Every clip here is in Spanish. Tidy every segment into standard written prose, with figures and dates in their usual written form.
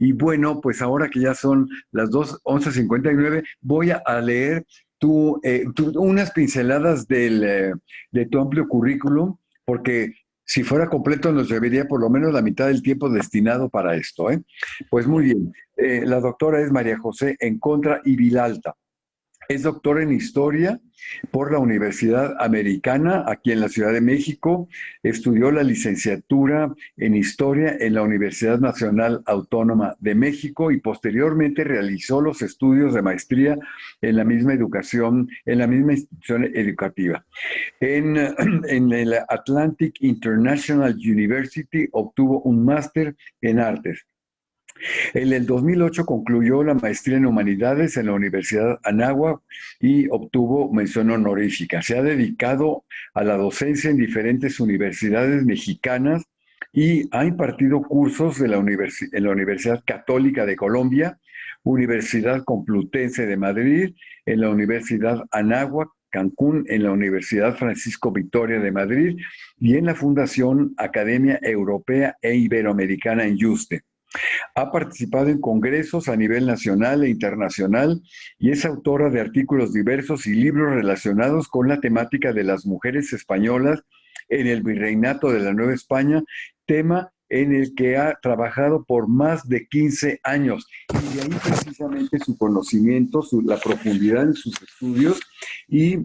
Y bueno, pues ahora que ya son las 11:59, voy a leer unas pinceladas de tu amplio currículum, porque si fuera completo nos llevaría por lo menos la mitad del tiempo destinado para esto, ¿eh? Pues muy bien. La doctora es María José Encontra y Vilalta. Es doctora en historia por la Universidad Americana, aquí en la Ciudad de México. Estudió la licenciatura en historia en la Universidad Nacional Autónoma de México y posteriormente realizó los estudios de maestría en la misma educación, en la misma institución educativa. En el Atlantic International University obtuvo un máster en artes. En el 2008 concluyó la maestría en Humanidades en la Universidad Anáhuac y obtuvo mención honorífica. Se ha dedicado a la docencia en diferentes universidades mexicanas y ha impartido cursos en la Universidad Católica de Colombia, Universidad Complutense de Madrid, en la Universidad Anáhuac, Cancún, en la Universidad Francisco Victoria de Madrid y en la Fundación Academia Europea e Iberoamericana en Yuste. Ha participado en congresos a nivel nacional e internacional y es autora de artículos diversos y libros relacionados con la temática de las mujeres españolas en el Virreinato de la Nueva España, tema en el que ha trabajado por más de 15 años. Y de ahí precisamente su conocimiento, la profundidad en sus estudios y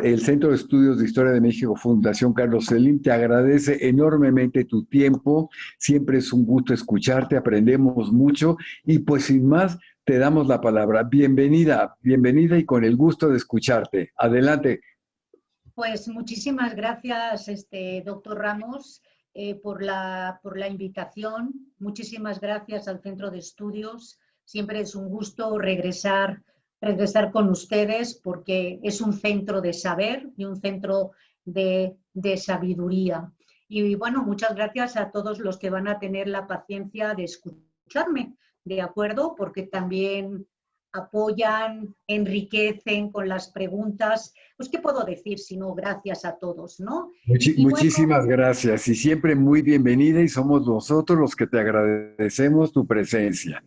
el Centro de Estudios de Historia de México, Fundación Carlos Slim, te agradece enormemente tu tiempo. Siempre es un gusto escucharte, aprendemos mucho y pues sin más, te damos la palabra. Bienvenida, bienvenida y con el gusto de escucharte. Adelante. Pues muchísimas gracias, doctor Ramos, por la invitación. Muchísimas gracias al Centro de Estudios. Siempre es un gusto regresar con ustedes porque es un centro de saber y un centro de sabiduría. Y bueno, muchas gracias a todos los que van a tener la paciencia de escucharme, ¿de acuerdo? Porque también apoyan, enriquecen con las preguntas. Pues, ¿qué puedo decir sino gracias a todos, ¿no? Y bueno, Muchísimas gracias y siempre muy bienvenida y somos nosotros los que te agradecemos tu presencia.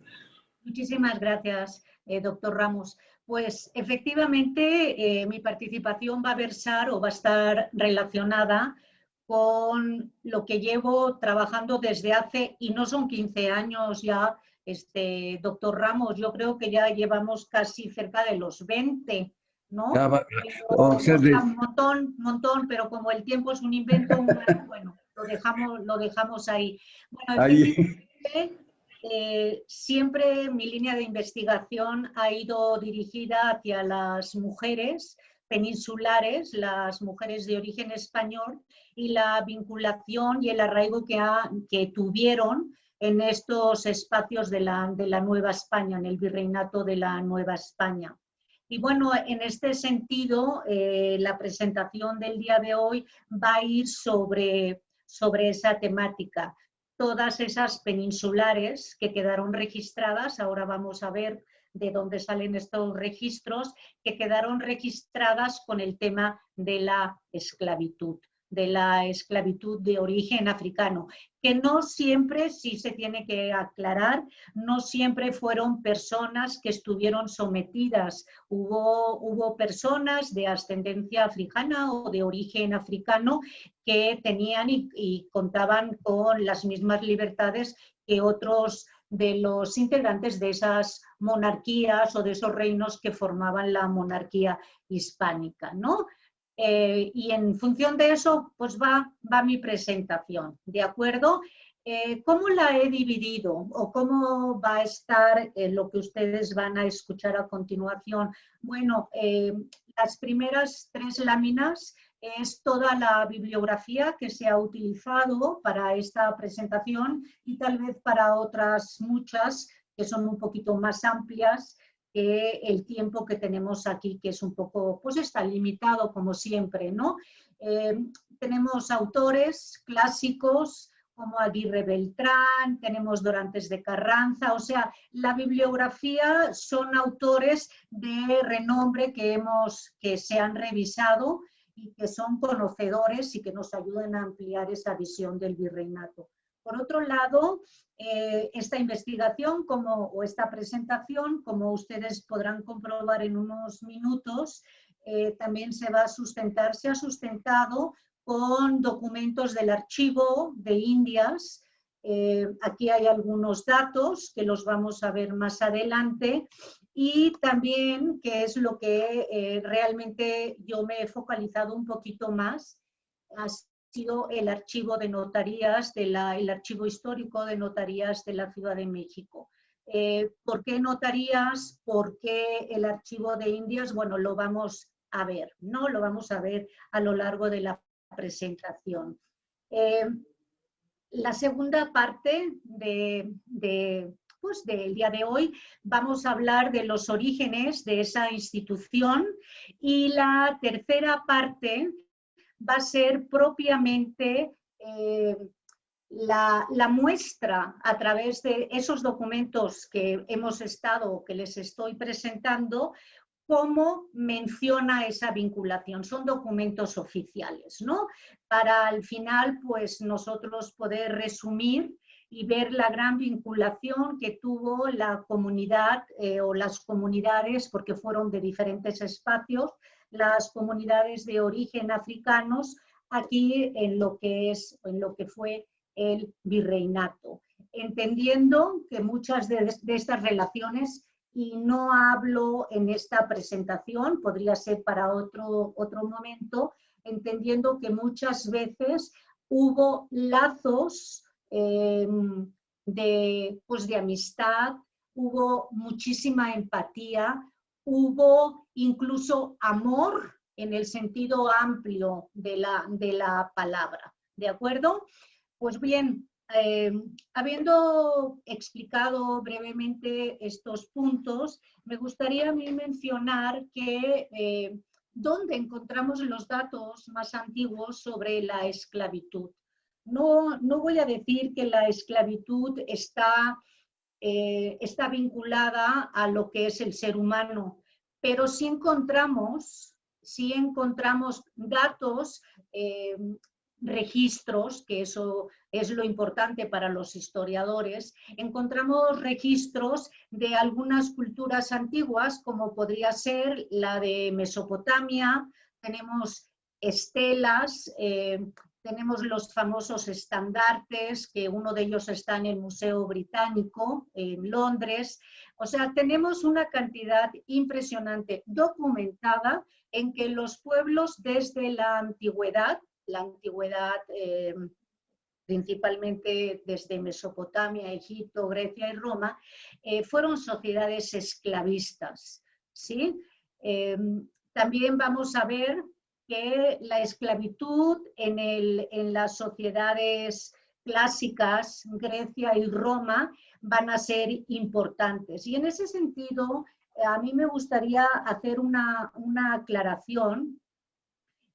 muchísimas gracias, doctor Ramos. Pues efectivamente mi participación va a versar o va a estar relacionada con lo que llevo trabajando desde hace, y no son 15 años ya, doctor Ramos, yo creo que ya llevamos casi cerca de los 20, ¿no? Pero, O sea, o sea, un montón, pero como el tiempo es un invento humano, bueno, lo dejamos ahí. Bueno, ahí. efectivamente, siempre mi línea de investigación ha ido dirigida hacia las mujeres peninsulares, las mujeres de origen español y la vinculación y el arraigo que tuvieron en estos espacios de la Nueva España, en el virreinato de la Nueva España. Y bueno, en este sentido, la presentación del día de hoy va a ir sobre esa temática. Todas esas peninsulares que quedaron registradas, ahora vamos a ver de dónde salen estos registros, que quedaron registradas con el tema de la esclavitud de origen africano, que no siempre, sí se tiene que aclarar, no siempre fueron personas que estuvieron sometidas. Hubo personas de ascendencia africana o de origen africano que tenían y contaban con las mismas libertades que otros de los integrantes de esas monarquías o de esos reinos que formaban la monarquía hispánica, ¿no? Y en función de eso, pues va mi presentación, ¿de acuerdo? ¿Cómo la he dividido o cómo va a estar lo que ustedes van a escuchar a continuación? Bueno, las primeras 3 láminas es toda la bibliografía que se ha utilizado para esta presentación y tal vez para otras muchas que son un poquito más amplias que el tiempo que tenemos aquí, que es un poco, pues está limitado como siempre, ¿no? Tenemos autores clásicos como Aguirre Beltrán, tenemos Dorantes de Carranza, o sea, la bibliografía son autores de renombre que se han revisado y que son conocedores y que nos ayudan a ampliar esa visión del virreinato. Por otro lado, esta investigación o esta presentación, como ustedes podrán comprobar en unos minutos, también se ha sustentado con documentos del Archivo de Indias. Aquí hay algunos datos que los vamos a ver más adelante, y también, que es lo que realmente yo me he focalizado un poquito más, ha sido el archivo de notarías, el archivo histórico de notarías de la Ciudad de México. ¿Por qué notarías? ¿Por qué el archivo de Indias? Bueno, lo vamos a ver, ¿no? Lo vamos a ver a lo largo de la presentación. La segunda parte pues, del día de hoy vamos a hablar de los orígenes de esa institución, y la tercera parte va a ser propiamente la muestra a través de esos documentos que que les estoy presentando, cómo menciona esa vinculación. Son documentos oficiales, ¿no? Para al final, pues nosotros poder resumir y ver la gran vinculación que tuvo la comunidad o las comunidades, porque fueron de diferentes espacios, las comunidades de origen africanos aquí en lo que fue el virreinato. Entendiendo que muchas de estas relaciones, y no hablo en esta presentación, podría ser para otro momento, entendiendo que muchas veces hubo lazos de amistad, hubo muchísima empatía, hubo incluso amor en el sentido amplio de la palabra, ¿de acuerdo? Pues bien, habiendo explicado brevemente estos puntos, me gustaría a mí mencionar que dónde encontramos los datos más antiguos sobre la esclavitud. No voy a decir que la esclavitud está vinculada a lo que es el ser humano, pero sí encontramos datos, registros, que eso es lo importante para los historiadores. Encontramos registros de algunas culturas antiguas, como podría ser la de Mesopotamia. Tenemos estelas, tenemos los famosos estandartes, que uno de ellos está en el Museo Británico, en Londres. O sea, tenemos una cantidad impresionante documentada en que los pueblos desde la antigüedad principalmente desde Mesopotamia, Egipto, Grecia y Roma, fueron sociedades esclavistas, ¿sí? También vamos a ver que la esclavitud en las sociedades clásicas, Grecia y Roma, van a ser importantes. Y en ese sentido, a mí me gustaría hacer una aclaración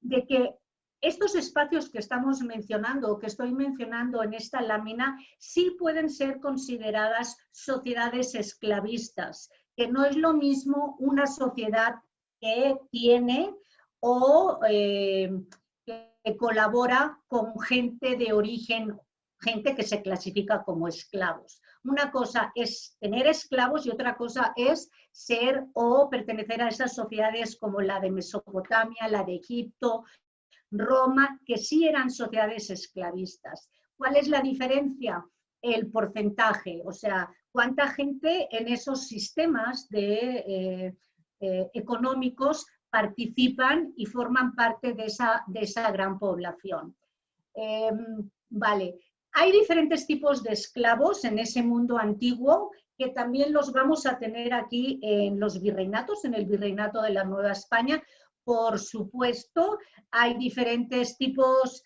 de que estos espacios que estamos mencionando, o que estoy mencionando en esta lámina, sí pueden ser consideradas sociedades esclavistas, que no es lo mismo una sociedad que tiene o que colabora con gente de origen, gente que se clasifica como esclavos. Una cosa es tener esclavos y otra cosa es ser o pertenecer a esas sociedades como la de Mesopotamia, la de Egipto, Roma, que sí eran sociedades esclavistas. ¿Cuál es la diferencia? El porcentaje, o sea, cuánta gente en esos sistemas económicos participan y forman parte de esa gran población. Vale, hay diferentes tipos de esclavos en ese mundo antiguo, que también los vamos a tener aquí en los virreinatos, en el virreinato de la Nueva España. Por supuesto, hay diferentes tipos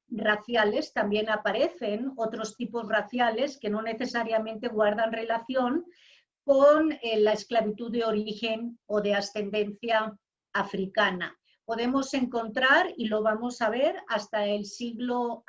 raciales, también aparecen otros tipos raciales que no necesariamente guardan relación con la esclavitud de origen o de ascendencia africana. Podemos encontrar, y lo vamos a ver, hasta el siglo,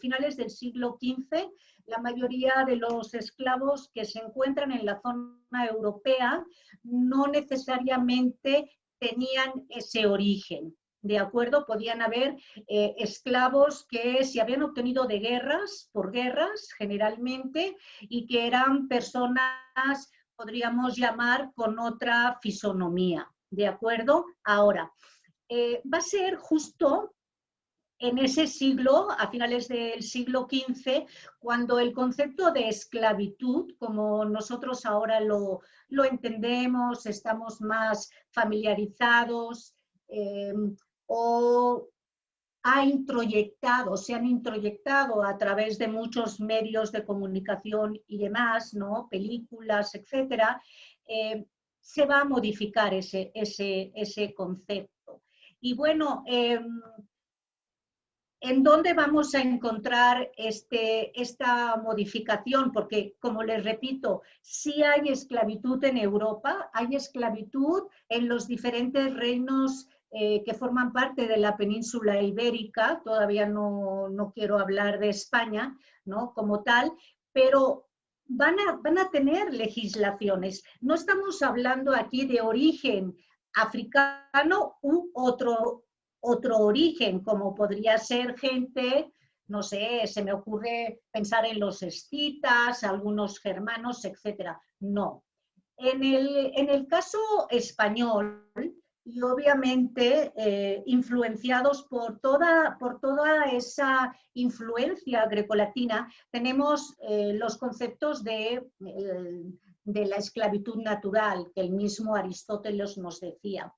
finales del siglo XV, la mayoría de los esclavos que se encuentran en la zona europea no necesariamente tenían ese origen, ¿de acuerdo? Podían haber esclavos que se habían obtenido de guerras, por guerras generalmente, y que eran personas, podríamos llamar, con otra fisonomía, ¿de acuerdo? Ahora, va a ser justo en ese siglo, a finales del siglo XV, cuando el concepto de esclavitud, como nosotros ahora lo entendemos, estamos más familiarizados, o se han introyectado a través de muchos medios de comunicación y demás, ¿no? Películas, etcétera, se va a modificar ese concepto. Y bueno, ¿en dónde vamos a encontrar esta modificación? Porque, como les repito, sí hay esclavitud en Europa, hay esclavitud en los diferentes reinos que forman parte de la península ibérica, todavía no quiero hablar de España, ¿no? Como tal, pero van a tener legislaciones. No estamos hablando aquí de origen africano u otro origen, como podría ser gente, no sé, se me ocurre pensar en los escitas, algunos germanos, etcétera. No. En el caso español, y obviamente influenciados por toda esa influencia grecolatina, tenemos los conceptos de la esclavitud natural, que el mismo Aristóteles nos decía.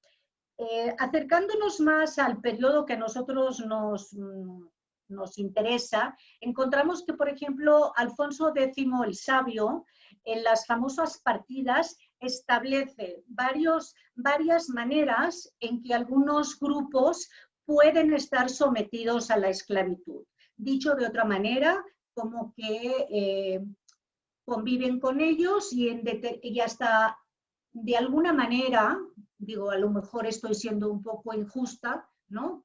Acercándonos más al periodo que a nosotros nos interesa, encontramos que, por ejemplo, Alfonso X el Sabio, en las famosas partidas, establece varias maneras en que algunos grupos pueden estar sometidos a la esclavitud. Dicho de otra manera, como que conviven con ellos y hasta de alguna manera, digo, a lo mejor estoy siendo un poco injusta, ¿no?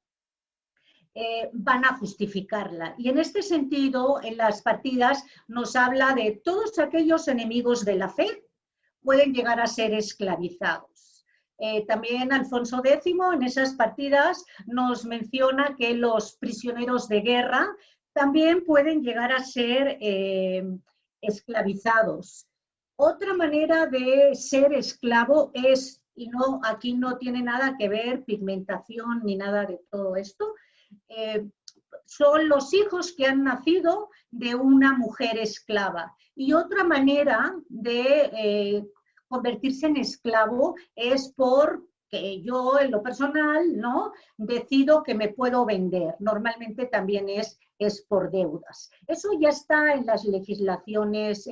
Van a justificarla. Y en este sentido, en las partidas nos habla de todos aquellos enemigos de la fe pueden llegar a ser esclavizados. También Alfonso X en esas partidas nos menciona que los prisioneros de guerra también pueden llegar a ser esclavizados. Otra manera de ser esclavo es, y no, aquí no tiene nada que ver pigmentación ni nada de todo esto, son los hijos que han nacido de una mujer esclava. Y otra manera de convertirse en esclavo es porque yo, en lo personal, ¿no? Decido que me puedo vender. Normalmente también es por deudas. Eso ya está en las legislaciones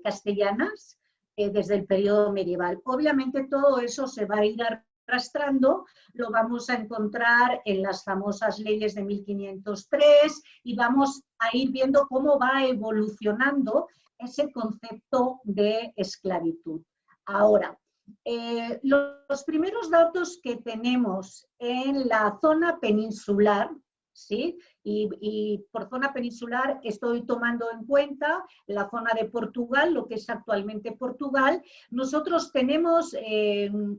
castellanas desde el periodo medieval. Obviamente todo eso se va a ir arrastrando, lo vamos a encontrar en las famosas leyes de 1503 y vamos a ir viendo cómo va evolucionando ese concepto de esclavitud. Ahora, los primeros datos que tenemos en la zona peninsular, ¿sí? Y por zona peninsular estoy tomando en cuenta la zona de Portugal, lo que es actualmente Portugal. Nosotros tenemos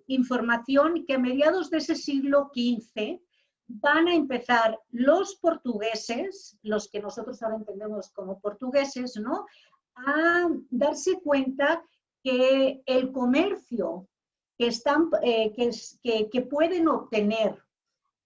información que a mediados de ese siglo XV van a empezar los portugueses, los que nosotros ahora entendemos como portugueses, ¿no? A darse cuenta que el comercio que pueden obtener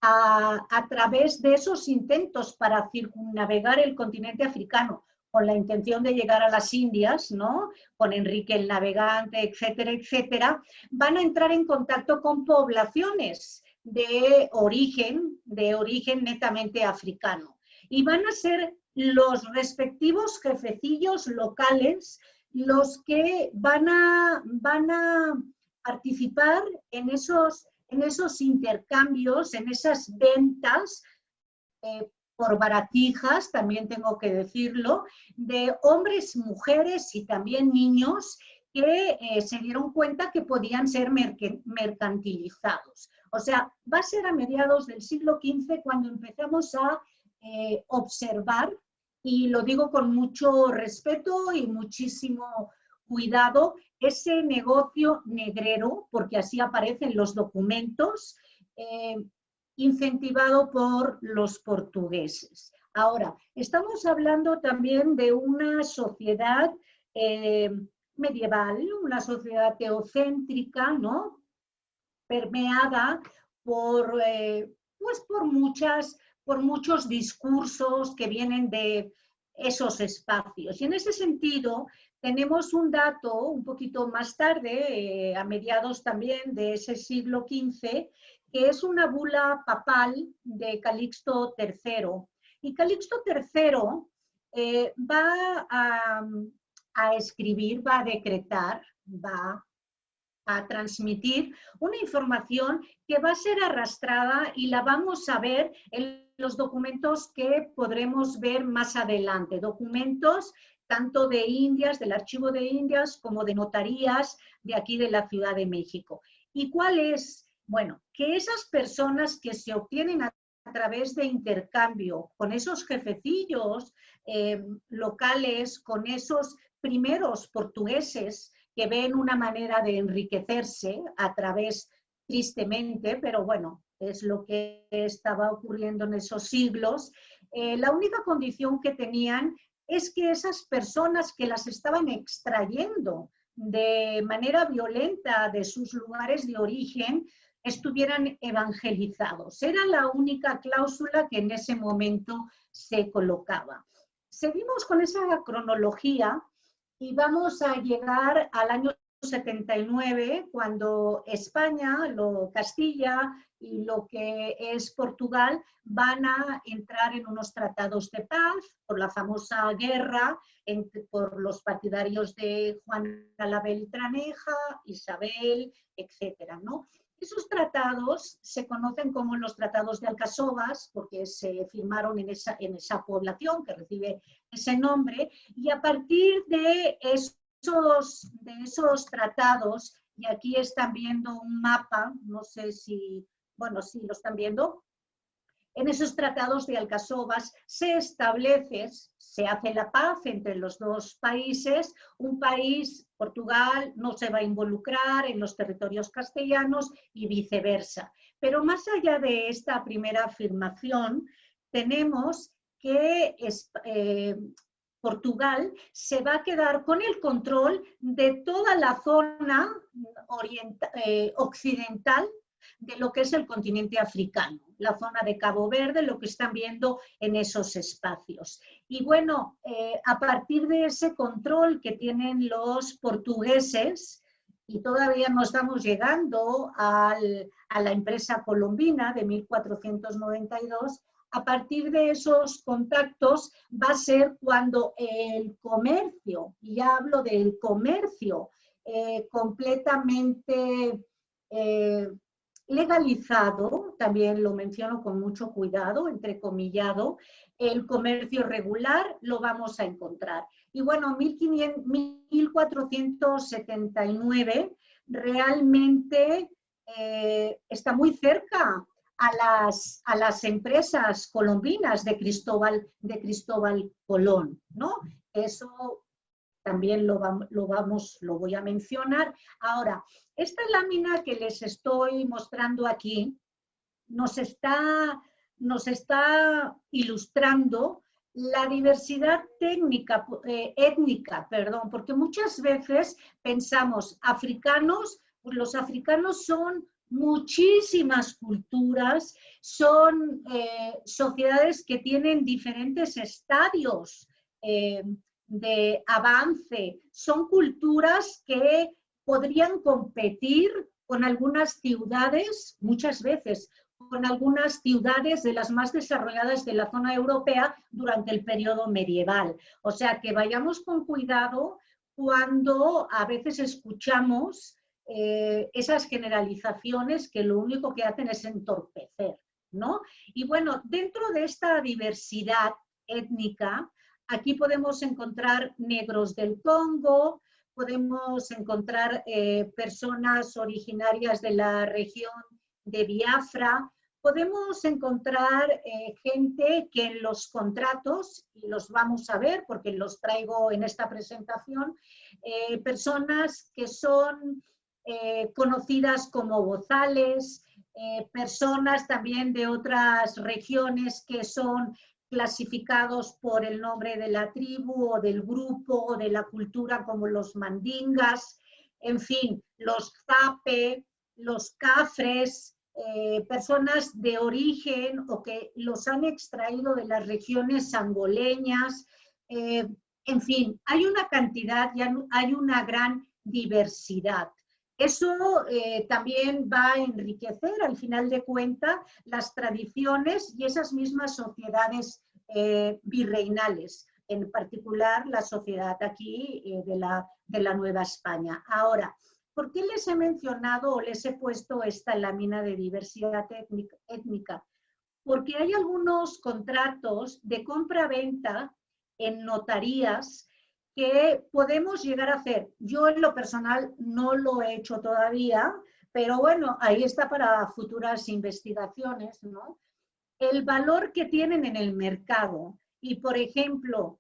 a través de esos intentos para circunnavegar el continente africano con la intención de llegar a las Indias, ¿no? Con Enrique el Navegante, etcétera, etcétera, van a entrar en contacto con poblaciones de origen netamente africano. Y van a ser los respectivos jefecillos locales los que van a participar en esos intercambios, en esas ventas por baratijas, también tengo que decirlo, de hombres, mujeres y también niños que se dieron cuenta que podían ser mercantilizados. O sea, va a ser a mediados del siglo XV cuando empezamos a observar, y lo digo con mucho respeto y muchísimo cuidado, ese negocio negrero, porque así aparecen los documentos, incentivado por los portugueses. Ahora, estamos hablando también de una sociedad medieval, una sociedad teocéntrica, ¿no? Permeada por, pues por muchos discursos que vienen de esos espacios. Y en ese sentido, tenemos un dato un poquito más tarde, a mediados también de ese siglo XV, que es una bula papal de Calixto III. Y Calixto III va a escribir, va a decretar, va a transmitir una información que va a ser arrastrada y la vamos a ver en los documentos que podremos ver más adelante. Documentos tanto de Indias, del Archivo de Indias, como de notarías de aquí de la Ciudad de México. ¿Y cuál es? Bueno, que esas personas que se obtienen a través de intercambio con esos jefecillos locales, con esos primeros portugueses que ven una manera de enriquecerse a través, tristemente, pero bueno, es lo que estaba ocurriendo en esos siglos, la única condición que tenían es que esas personas que las estaban extrayendo de manera violenta de sus lugares de origen estuvieran evangelizados. Era la única cláusula que en ese momento se colocaba. Seguimos con esa cronología y vamos a llegar al año 79, cuando España, Castilla y lo que es Portugal van a entrar en unos tratados de paz por la famosa guerra por los partidarios de Juan la Beltraneja, Isabel, etcétera, ¿no? Esos tratados se conocen como los tratados de Alcasovas, porque se firmaron en esa población que recibe ese nombre, y a partir de esos tratados, y aquí están viendo un mapa, no sé si, bueno, sí lo están viendo, en esos tratados de Alcasovas se establece, se hace la paz entre los dos países. Un país, Portugal, no se va a involucrar en los territorios castellanos y viceversa. Pero más allá de esta primera afirmación, tenemos que Portugal se va a quedar con el control de toda la zona occidental de lo que es el continente africano, la zona de Cabo Verde, lo que están viendo en esos espacios. Y bueno, a partir de ese control que tienen los portugueses, y todavía no estamos llegando a la empresa colombina de 1492, a partir de esos contactos va a ser cuando el comercio, y ya hablo del comercio completamente legalizado, también lo menciono con mucho cuidado, entrecomillado, el comercio regular lo vamos a encontrar. Y bueno, 1479 realmente está muy cerca a las empresas colombinas de Cristóbal Colón, ¿no? Eso también lo voy a mencionar. Ahora, esta lámina que les estoy mostrando aquí nos está ilustrando la diversidad étnica, porque muchas veces pensamos africanos, pues los africanos son muchísimas culturas, son sociedades que tienen diferentes estadios de avance, son culturas que podrían competir con algunas ciudades, muchas veces, con algunas ciudades de las más desarrolladas de la zona europea durante el periodo medieval. O sea, que vayamos con cuidado cuando a veces escuchamos esas generalizaciones que lo único que hacen es entorpecer, ¿no? Y bueno, dentro de esta diversidad étnica, aquí podemos encontrar negros del Congo, podemos encontrar personas originarias de la región de Biafra, podemos encontrar gente que en los contratos, y los vamos a ver porque los traigo en esta presentación, personas que son conocidas como bozales, personas también de otras regiones que son clasificados por el nombre de la tribu o del grupo o de la cultura, como los mandingas, en fin, los zape, los cafres, personas de origen o que los han extraído de las regiones angoleñas, en fin, hay una cantidad, hay una gran diversidad. Eso también va a enriquecer, al final de cuentas, las tradiciones y esas mismas sociedades virreinales, en particular la sociedad aquí de la Nueva España. Ahora, ¿por qué les he mencionado o les he puesto esta lámina de diversidad étnica? Porque hay algunos contratos de compra-venta en notarías que podemos llegar a hacer. Yo en lo personal no lo he hecho todavía, pero bueno, ahí está para futuras investigaciones, ¿no? El valor que tienen en el mercado. Y, por ejemplo,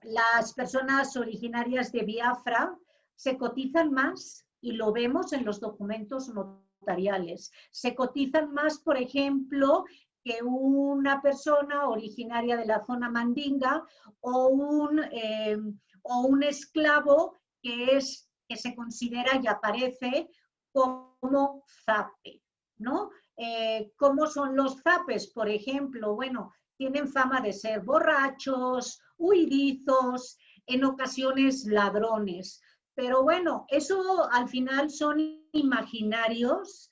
las personas originarias de Biafra se cotizan más, y lo vemos en los documentos notariales. Se cotizan más, por ejemplo, que una persona originaria de la zona mandinga o un esclavo que se considera y aparece como zape, ¿no? ¿Cómo son los zapes? Por ejemplo, bueno, tienen fama de ser borrachos, huidizos, en ocasiones ladrones. Pero bueno, eso al final son imaginarios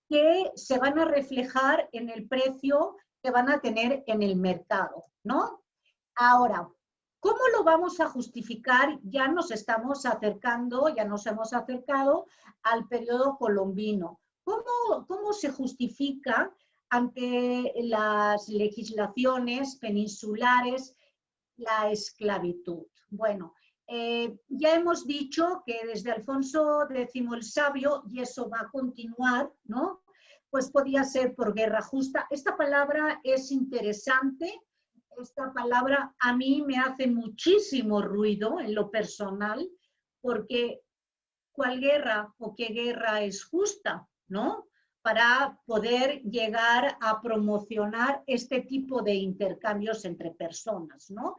que se van a reflejar en el precio que van a tener en el mercado, ¿no? Ahora, ¿cómo lo vamos a justificar? Ya nos estamos acercando, ya nos hemos acercado al periodo colombino. ¿Cómo se justifica ante las legislaciones peninsulares la esclavitud? Bueno, ya hemos dicho que desde Alfonso X el Sabio, y eso va a continuar, ¿no? Pues podía ser por guerra justa. Esta palabra es interesante. Esta palabra a mí me hace muchísimo ruido en lo personal, porque ¿cuál guerra o qué guerra es justa, ¿no? Para poder llegar a promocionar este tipo de intercambios entre personas, ¿no?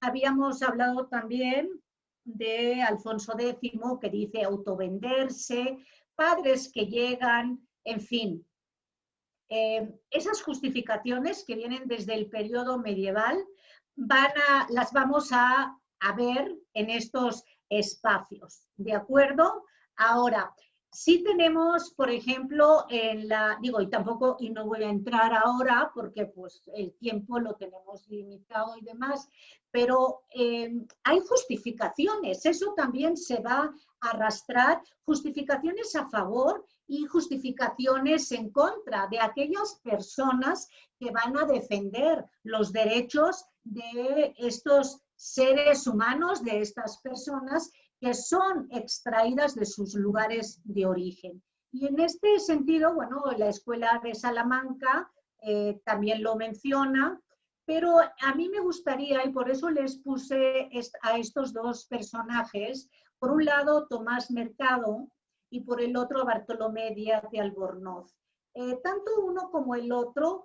Habíamos hablado también de Alfonso X, que dice autovenderse, padres que llegan, en fin. Esas justificaciones que vienen desde el periodo medieval las vamos a ver en estos espacios, ¿de acuerdo? Ahora, sí tenemos, por ejemplo, y no voy a entrar ahora porque pues el tiempo lo tenemos limitado y demás, pero hay justificaciones, eso también se va a arrastrar, justificaciones a favor y justificaciones en contra de aquellas personas que van a defender los derechos de estos seres humanos, de estas personas que son extraídas de sus lugares de origen. Y en este sentido, bueno, la Escuela de Salamanca también lo menciona, pero a mí me gustaría, y por eso les puse a estos dos personajes, por un lado Tomás Mercado y por el otro Bartolomé Díaz de Albornoz. Tanto uno como el otro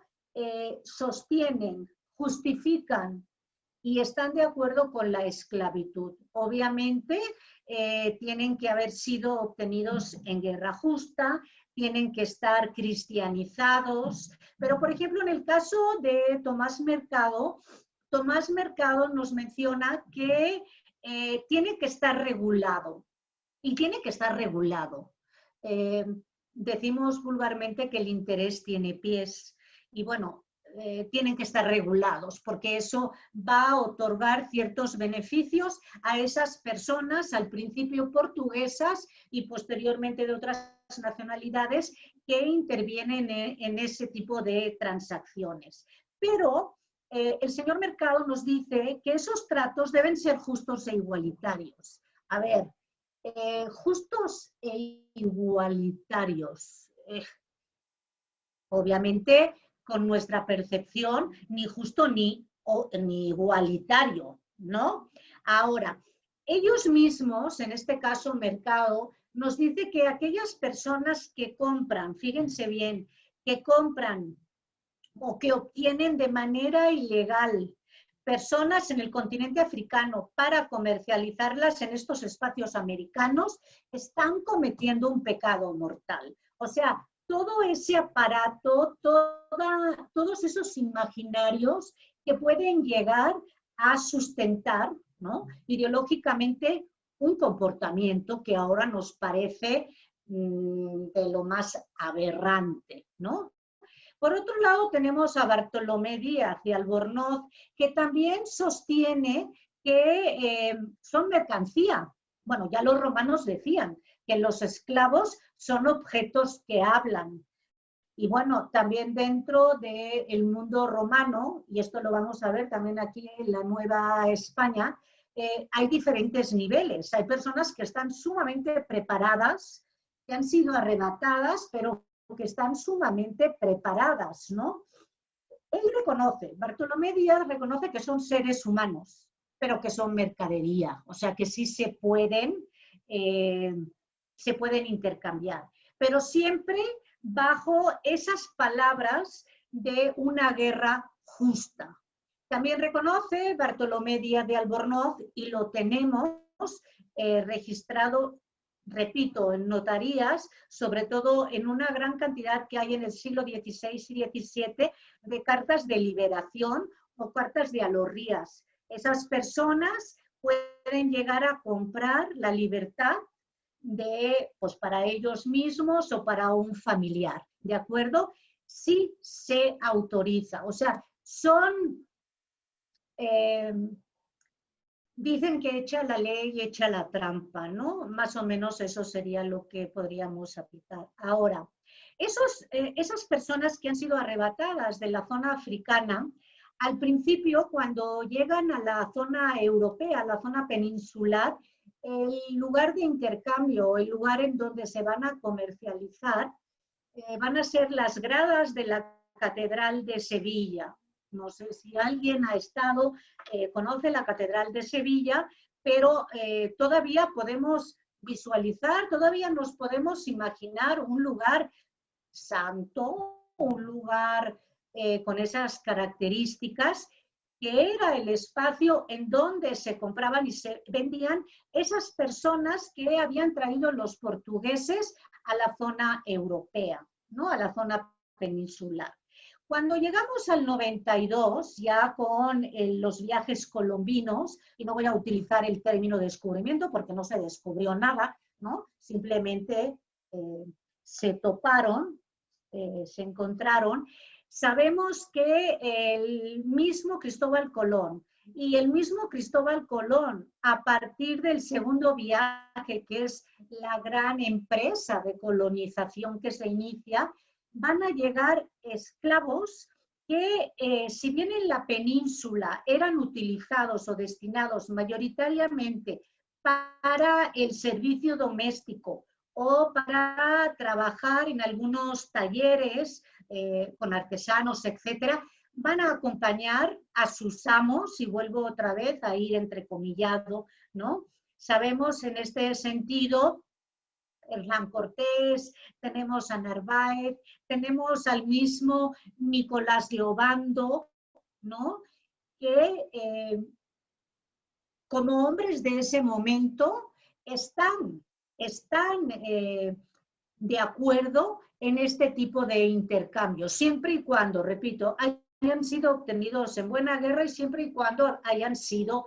sostienen, justifican y están de acuerdo con la esclavitud. Obviamente tienen que haber sido obtenidos en guerra justa, tienen que estar cristianizados, pero por ejemplo en el caso de Tomás Mercado nos menciona que tiene que estar regulado, y tiene que estar regulado. Decimos vulgarmente que el interés tiene pies, y bueno, tienen que estar regulados, porque eso va a otorgar ciertos beneficios a esas personas, al principio portuguesas y posteriormente de otras nacionalidades que intervienen en ese tipo de transacciones. Pero el señor Mercado nos dice que esos tratos deben ser justos e igualitarios. A ver, justos e igualitarios. Obviamente, con nuestra percepción, ni justo ni igualitario, ¿no? Ahora, ellos mismos, en este caso Mercado, nos dice que aquellas personas que compran, fíjense bien, que compran o que obtienen de manera ilegal personas en el continente africano para comercializarlas en estos espacios americanos, están cometiendo un pecado mortal. O sea, todo ese aparato, todos esos imaginarios que pueden llegar a sustentar, ¿no?, ideológicamente un comportamiento que ahora nos parece de lo más aberrante, ¿no? Por otro lado, tenemos a Bartolomé Díaz de Albornoz, que también sostiene que son mercancía. Bueno, ya los romanos decían que los esclavos son objetos que hablan. Y bueno, también dentro del mundo romano, y esto lo vamos a ver también aquí en la Nueva España, hay diferentes niveles. Hay personas que están sumamente preparadas, que han sido arrebatadas, pero que están sumamente preparadas, ¿no? Él reconoce, Bartolomé Díaz reconoce que son seres humanos, pero que son mercadería, o sea que sí se pueden intercambiar, pero siempre bajo esas palabras de una guerra justa. También reconoce Bartolomé Díaz de Albornoz, y lo tenemos registrado, repito, en notarías, sobre todo en una gran cantidad que hay en el siglo XVI y XVII, de cartas de liberación o cartas de alorrías. Esas personas pueden llegar a comprar la libertad pues para ellos mismos o para un familiar, ¿de acuerdo? Sí se autoriza, o sea, son... dicen que echa la ley y echa la trampa, ¿no? Más o menos eso sería lo que podríamos aplicar. Ahora, esas personas que han sido arrebatadas de la zona africana, al principio, cuando llegan a la zona europea, a la zona peninsular, el lugar de intercambio, el lugar en donde se van a comercializar, van a ser las gradas de la Catedral de Sevilla. No sé si alguien ha estado, conoce la Catedral de Sevilla, pero todavía podemos visualizar, todavía nos podemos imaginar un lugar santo, un lugar con esas características, que era el espacio en donde se compraban y se vendían esas personas que habían traído los portugueses a la zona europea, ¿no?, a la zona peninsular. Cuando llegamos al 92, ya con los viajes colombinos, y no voy a utilizar el término descubrimiento porque no se descubrió nada, ¿no?, simplemente se toparon, se encontraron. Sabemos que el mismo Cristóbal Colón y el mismo Cristóbal Colón, a partir del segundo viaje, que es la gran empresa de colonización que se inicia, van a llegar esclavos que, si bien en la península eran utilizados o destinados mayoritariamente para el servicio doméstico o para trabajar en algunos talleres con artesanos, etcétera, van a acompañar a sus amos, y vuelvo otra vez a ir entrecomillado, ¿no? Sabemos en este sentido Hernán Cortés, tenemos a Narváez, tenemos al mismo Nicolás de Obando, ¿no?, que como hombres de ese momento están de acuerdo en este tipo de intercambios, siempre y cuando, repito, hayan sido obtenidos en buena guerra y siempre y cuando hayan sido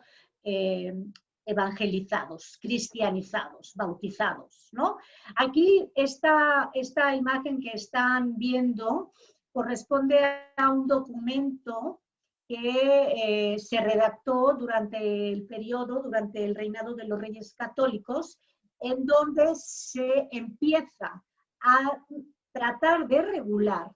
evangelizados, cristianizados, bautizados, ¿no? Aquí esta imagen que están viendo corresponde a un documento que se redactó durante el periodo, durante el reinado de los Reyes Católicos, en donde se empieza a tratar de regular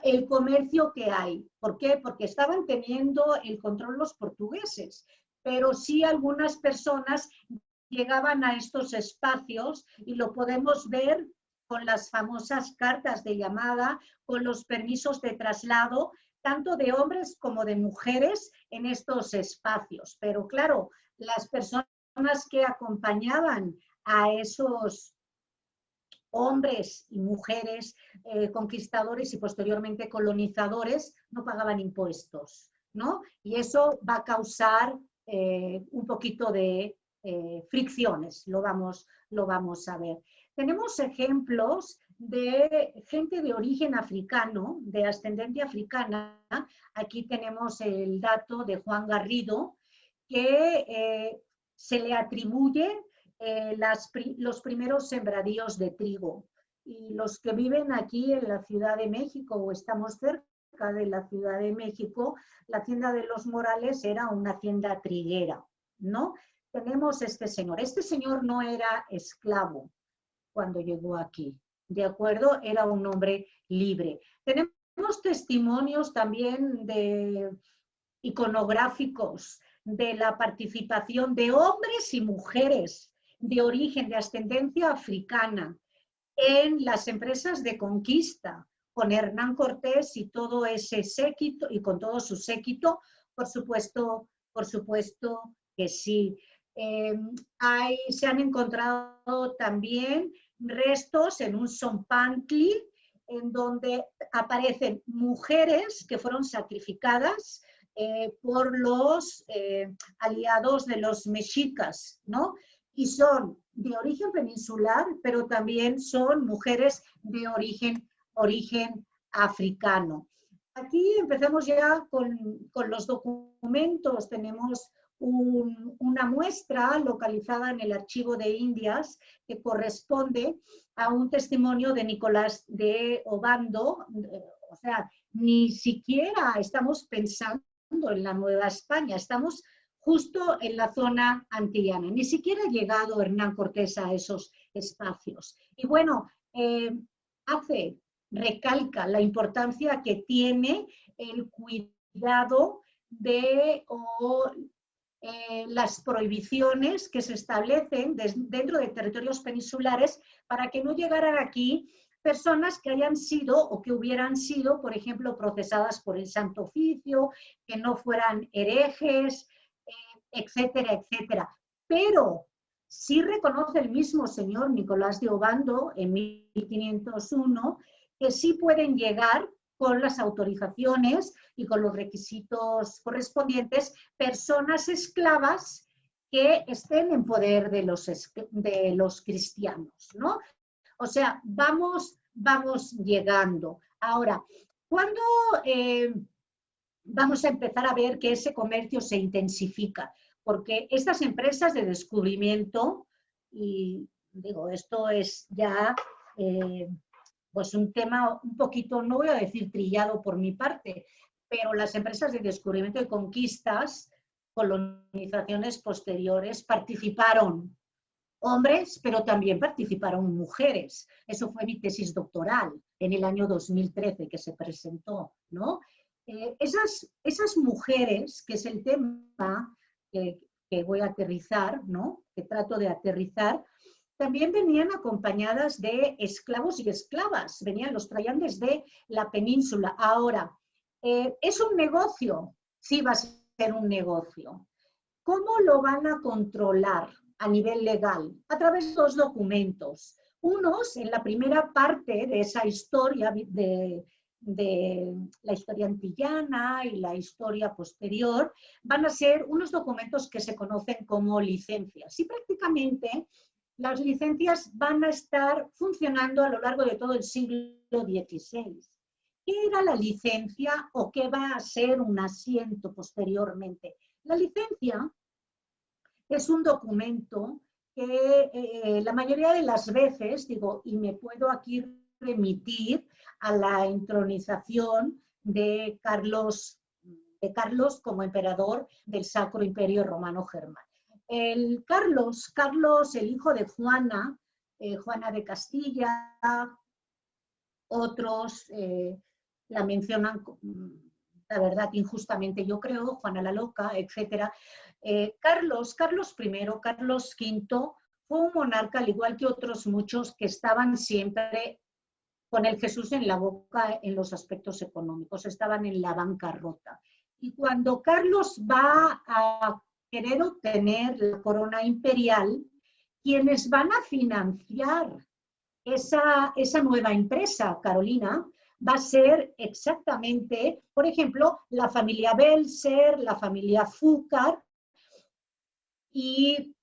el comercio que hay. ¿Por qué? Porque estaban teniendo el control los portugueses, pero sí algunas personas llegaban a estos espacios, y lo podemos ver con las famosas cartas de llamada, con los permisos de traslado, tanto de hombres como de mujeres en estos espacios. Pero claro, las personas que acompañaban a esos hombres y mujeres conquistadores y posteriormente colonizadores no pagaban impuestos, ¿no? Y eso va a causar un poquito de fricciones, lo vamos a ver. Tenemos ejemplos de gente de origen africano, de ascendencia africana. Aquí tenemos el dato de Juan Garrido, que se le atribuye los primeros sembradíos de trigo. Y los que viven aquí en la Ciudad de México o estamos cerca de la Ciudad de México, la hacienda de los Morales era una hacienda triguera, ¿no? Tenemos este señor no era esclavo cuando llegó aquí, ¿de acuerdo? Era un hombre libre. Tenemos testimonios también iconográficos de la participación de hombres y mujeres de origen, de ascendencia africana, en las empresas de conquista, con Hernán Cortés y todo ese séquito, y con todo su séquito, por supuesto que sí. Se han encontrado también restos en un Zompantli, en donde aparecen mujeres que fueron sacrificadas por los aliados de los mexicas, ¿no? Y son de origen peninsular, pero también son mujeres de origen africano. Aquí empezamos ya con los documentos. Tenemos una muestra localizada en el Archivo de Indias que corresponde a un testimonio de Nicolás de Obando. O sea, ni siquiera estamos pensando en la Nueva España, estamos justo en la zona antillana. Ni siquiera ha llegado Hernán Cortés a esos espacios. Y bueno, recalca la importancia que tiene el cuidado de las prohibiciones que se establecen dentro de territorios peninsulares para que no llegaran aquí personas que hayan sido o que hubieran sido, por ejemplo, procesadas por el Santo Oficio, que no fueran herejes, etcétera, etcétera. Pero sí reconoce el mismo señor Nicolás de Obando en 1501 que sí pueden llegar con las autorizaciones y con los requisitos correspondientes personas esclavas que estén en poder de los cristianos, ¿no? O sea, vamos llegando. Ahora, ¿cuándo vamos a empezar a ver que ese comercio se intensifica? Porque estas empresas de descubrimiento, y digo, esto es ya pues un tema un poquito, no voy a decir trillado por mi parte, pero las empresas de descubrimiento y conquistas, colonizaciones posteriores, participaron hombres, pero también participaron mujeres. Eso fue mi tesis doctoral en el año 2013 que se presentó, ¿no? Esas mujeres, que es el tema que voy a aterrizar, ¿no? Que trato de aterrizar, también venían acompañadas de esclavos y esclavas, los traían desde la península. Ahora, ¿es un negocio? Sí, va a ser un negocio. ¿Cómo lo van a controlar a nivel legal? A través de dos documentos. Unos, en la primera parte de esa historia, de la historia antillana y la historia posterior, van a ser unos documentos que se conocen como licencias. Y prácticamente las licencias van a estar funcionando a lo largo de todo el siglo XVI. ¿Qué era la licencia o qué va a ser un asiento posteriormente? La licencia es un documento que la mayoría de las veces, digo, y me puedo aquí remitir a la entronización de Carlos como emperador del Sacro Imperio Romano Germano. Carlos, el hijo de Juana, Juana de Castilla, otros la mencionan, la verdad, injustamente, yo creo, Juana la Loca, etc. Carlos I, Carlos V, fue un monarca, al igual que otros muchos, que estaban siempre con el Jesús en la boca en los aspectos económicos, estaban en la bancarrota. Y cuando Carlos va a querer obtener la corona imperial, quienes van a financiar esa nueva empresa, Carolina, va a ser exactamente, por ejemplo, la familia Belser, la familia Fugger, y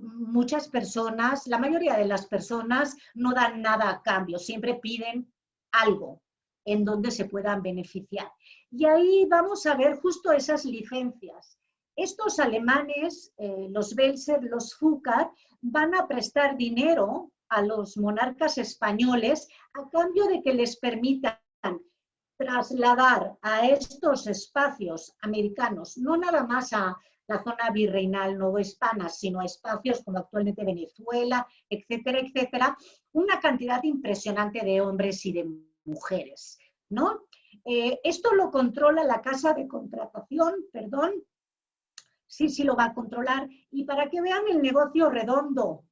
muchas personas, la mayoría de las personas no dan nada a cambio, siempre piden algo en donde se puedan beneficiar. Y ahí vamos a ver justo esas licencias. Estos alemanes, los Belser, los Fugger, van a prestar dinero a los monarcas españoles a cambio de que les permitan trasladar a estos espacios americanos, no nada más a la zona virreinal novohispana, sino a espacios como actualmente Venezuela, etcétera, etcétera, una cantidad impresionante de hombres y de mujeres, ¿no? Esto lo controla la Casa de Contratación, perdón, sí lo va a controlar, y para que vean el negocio redondo,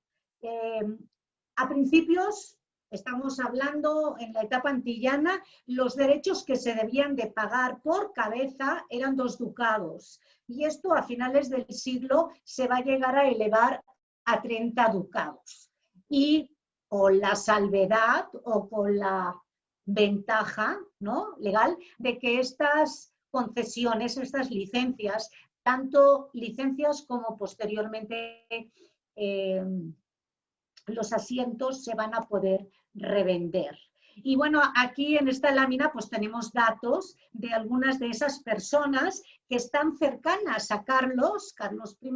a principios, estamos hablando en la etapa antillana, los derechos que se debían de pagar por cabeza eran 2 ducados, y esto a finales del siglo se va a llegar a elevar a 30 ducados. Y con la salvedad o con la ventaja, ¿no?, legal de que estas concesiones, estas licencias, tanto licencias como posteriormente los asientos se van a poder revender. Y bueno, aquí en esta lámina pues tenemos datos de algunas de esas personas que están cercanas a Carlos I,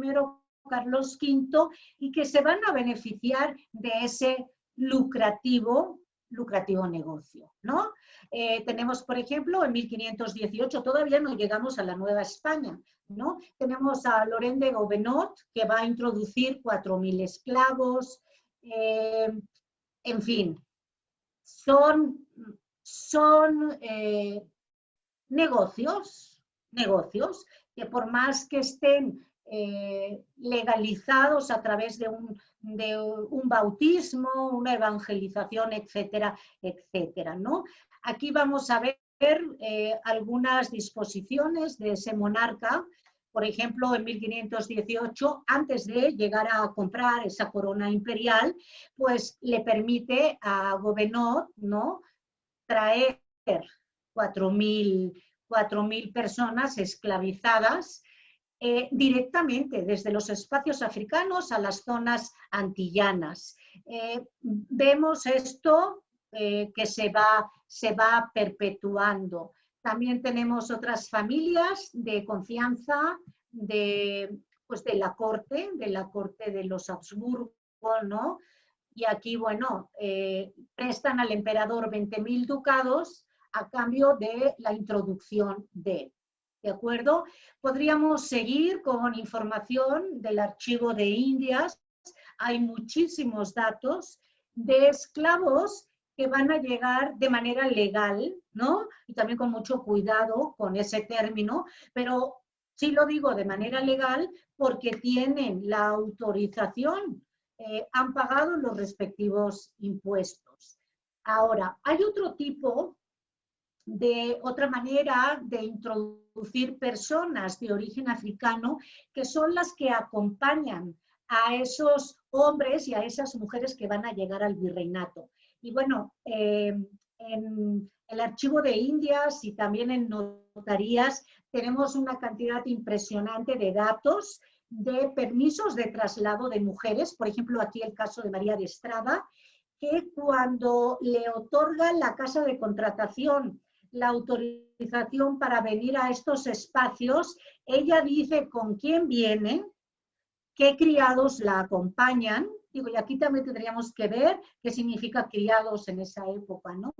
Carlos V, y que se van a beneficiar de ese lucrativo negocio, ¿no? Tenemos, por ejemplo, en 1518, todavía no llegamos a la Nueva España, ¿no? Tenemos a Laurent de Gobenot, que va a introducir 4.000 esclavos, en fin, son negocios que por más que estén legalizados a través de un bautismo, una evangelización, etcétera, etcétera, ¿no? Aquí vamos a ver algunas disposiciones de ese monarca. Por ejemplo, en 1518, antes de llegar a comprar esa corona imperial, pues le permite a Gobenot, ¿no?, traer 4.000 personas esclavizadas directamente desde los espacios africanos a las zonas antillanas. Vemos esto que se va perpetuando. También tenemos otras familias de confianza pues de la corte de los Habsburgo, ¿no? Y aquí, bueno, prestan al emperador 20.000 ducados a cambio de la introducción ¿de acuerdo? Podríamos seguir con información del Archivo de Indias. Hay muchísimos datos de esclavos que van a llegar de manera legal, ¿no? Y también con mucho cuidado con ese término, pero sí lo digo de manera legal porque tienen la autorización, han pagado los respectivos impuestos. Ahora, hay otra manera de introducir personas de origen africano, que son las que acompañan a esos hombres y a esas mujeres que van a llegar al virreinato. Y bueno, en el Archivo de Indias y también en notarías tenemos una cantidad impresionante de datos de permisos de traslado de mujeres. Por ejemplo, aquí el caso de María de Estrada, que cuando le otorga la Casa de Contratación la autorización para venir a estos espacios, ella dice con quién viene, qué criados la acompañan. Digo, y aquí también tendríamos que ver qué significa criados en esa época, ¿no?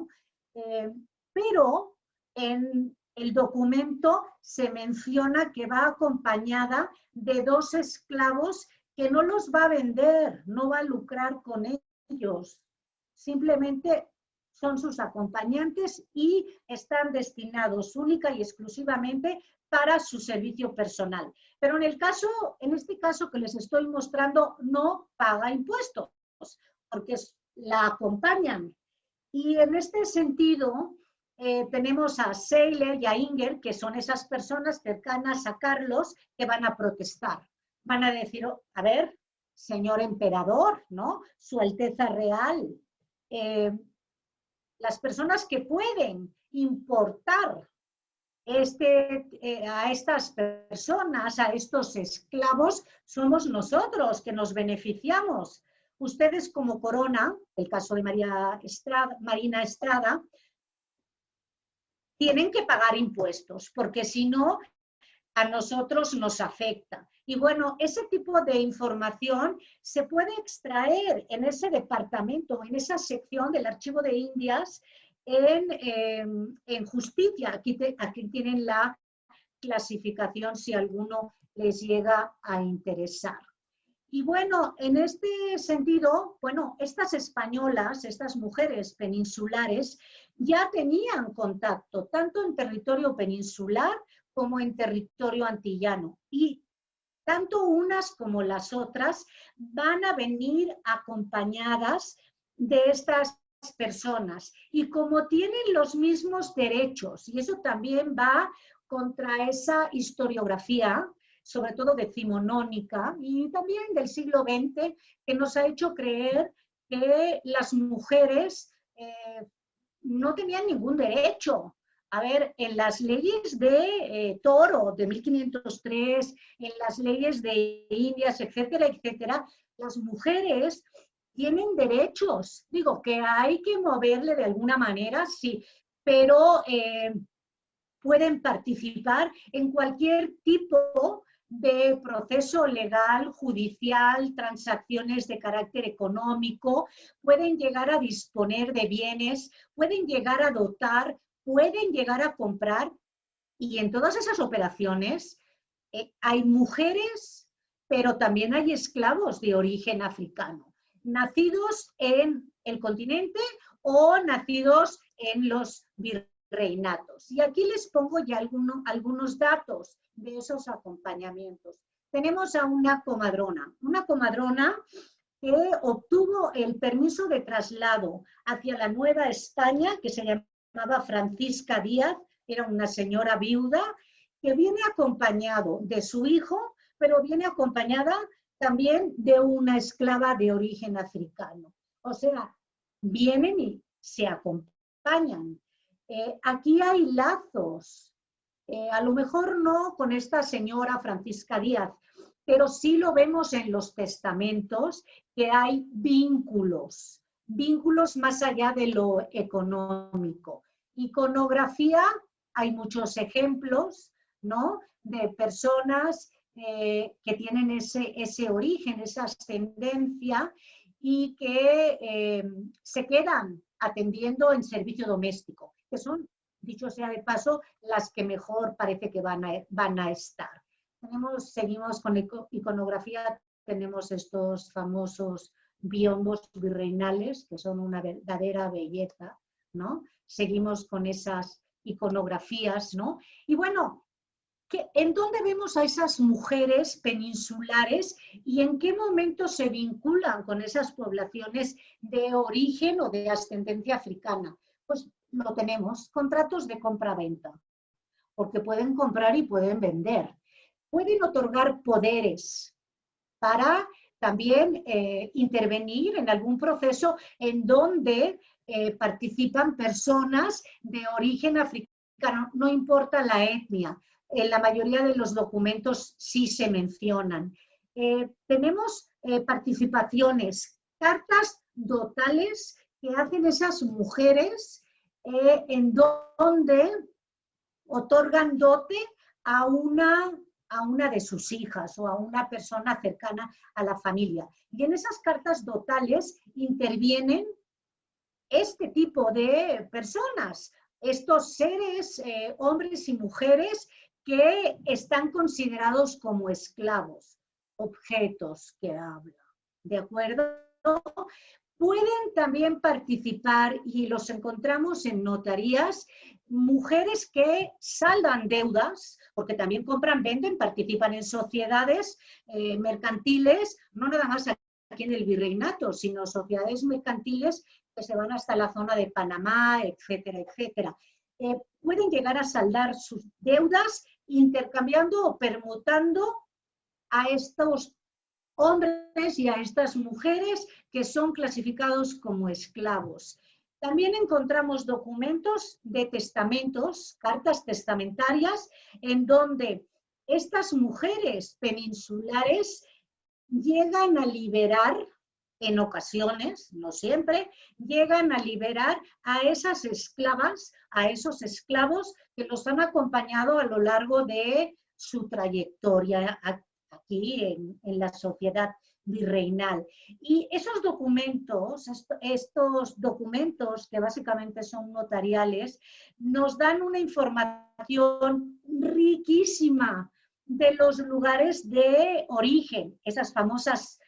Pero en el documento se menciona que va acompañada de 2 esclavos que no los va a vender, no va a lucrar con ellos. Simplemente son sus acompañantes y están destinados única y exclusivamente para su servicio personal. Pero en este caso que les estoy mostrando, no paga impuestos, porque la acompañan. Y en este sentido, tenemos a Seiler y a Inger, que son esas personas cercanas a Carlos que van a protestar. Van a decir, oh, a ver, señor emperador, ¿no? Su Alteza Real, las personas que pueden importar a estas personas, a estos esclavos, somos nosotros que nos beneficiamos. Ustedes como corona, el caso de Marina Estrada, tienen que pagar impuestos, porque si no, a nosotros nos afecta. Y bueno, ese tipo de información se puede extraer en ese departamento, en esa sección del Archivo de Indias, en justicia. Aquí tienen la clasificación si alguno les llega a interesar. Y bueno, en este sentido, bueno, estas españolas, estas mujeres peninsulares, ya tenían contacto tanto en territorio peninsular como en territorio antillano. Y tanto unas como las otras van a venir acompañadas de estas personas. Y como tienen los mismos derechos, y eso también va contra esa historiografía, sobre todo decimonónica, y también del siglo XX, que nos ha hecho creer que las mujeres no tenían ningún derecho. A ver, en las leyes de Toro de 1503, en las leyes de Indias, etcétera, etcétera, las mujeres tienen derechos. Digo, que hay que moverle de alguna manera, sí, pero pueden participar en cualquier tipo de proceso legal, judicial, transacciones de carácter económico, pueden llegar a disponer de bienes, pueden llegar a dotar, pueden llegar a comprar, y en todas esas operaciones hay mujeres, pero también hay esclavos de origen africano, nacidos en el continente o nacidos en los virreinatos. Y aquí les pongo ya algunos datos de esos acompañamientos. Tenemos a una comadrona que obtuvo el permiso de traslado hacia la Nueva España, que se llamaba Francisca Díaz, era una señora viuda, que viene acompañado de su hijo, pero viene acompañada también de una esclava de origen africano. O sea, vienen y se acompañan. Aquí hay lazos, a lo mejor no con esta señora Francisca Díaz, pero sí lo vemos en los testamentos, que hay vínculos más allá de lo económico. Iconografía, hay muchos ejemplos, ¿no?, de personas que tienen ese origen, esa ascendencia, y que se quedan atendiendo en servicio doméstico, que son, dicho sea de paso, las que mejor parece que van a estar. Seguimos con iconografía, tenemos estos famosos biombos virreinales, que son una verdadera belleza, ¿no? Seguimos con esas iconografías, ¿no? Y bueno, ¿en dónde vemos a esas mujeres peninsulares y en qué momento se vinculan con esas poblaciones de origen o de ascendencia africana? Pues lo tenemos, contratos de compra-venta, porque pueden comprar y pueden vender. Pueden otorgar poderes para también intervenir en algún proceso en donde participan personas de origen africano, no importa la etnia. En la mayoría de los documentos sí se mencionan. Tenemos participaciones, cartas dotales que hacen esas mujeres en donde otorgan dote a una de sus hijas o a una persona cercana a la familia. Y en esas cartas dotales intervienen este tipo de personas, estos seres, hombres y mujeres, que están considerados como esclavos, objetos que habla, ¿de acuerdo? Pueden también participar, y los encontramos en notarías, mujeres que saldan deudas, porque también compran, venden, participan en sociedades mercantiles, no nada más aquí en el virreinato, sino sociedades mercantiles que se van hasta la zona de Panamá, etcétera, etcétera. pueden llegar a saldar sus deudas intercambiando o permutando a estos hombres y a estas mujeres que son clasificados como esclavos. También encontramos documentos de testamentos, cartas testamentarias, en donde estas mujeres peninsulares llegan a liberar, en ocasiones, no siempre, llegan a liberar a esas esclavas, a esos esclavos que los han acompañado a lo largo de su trayectoria aquí en la sociedad virreinal. Y esos documentos, estos documentos que básicamente son notariales, nos dan una información riquísima de los lugares de origen, esas famosas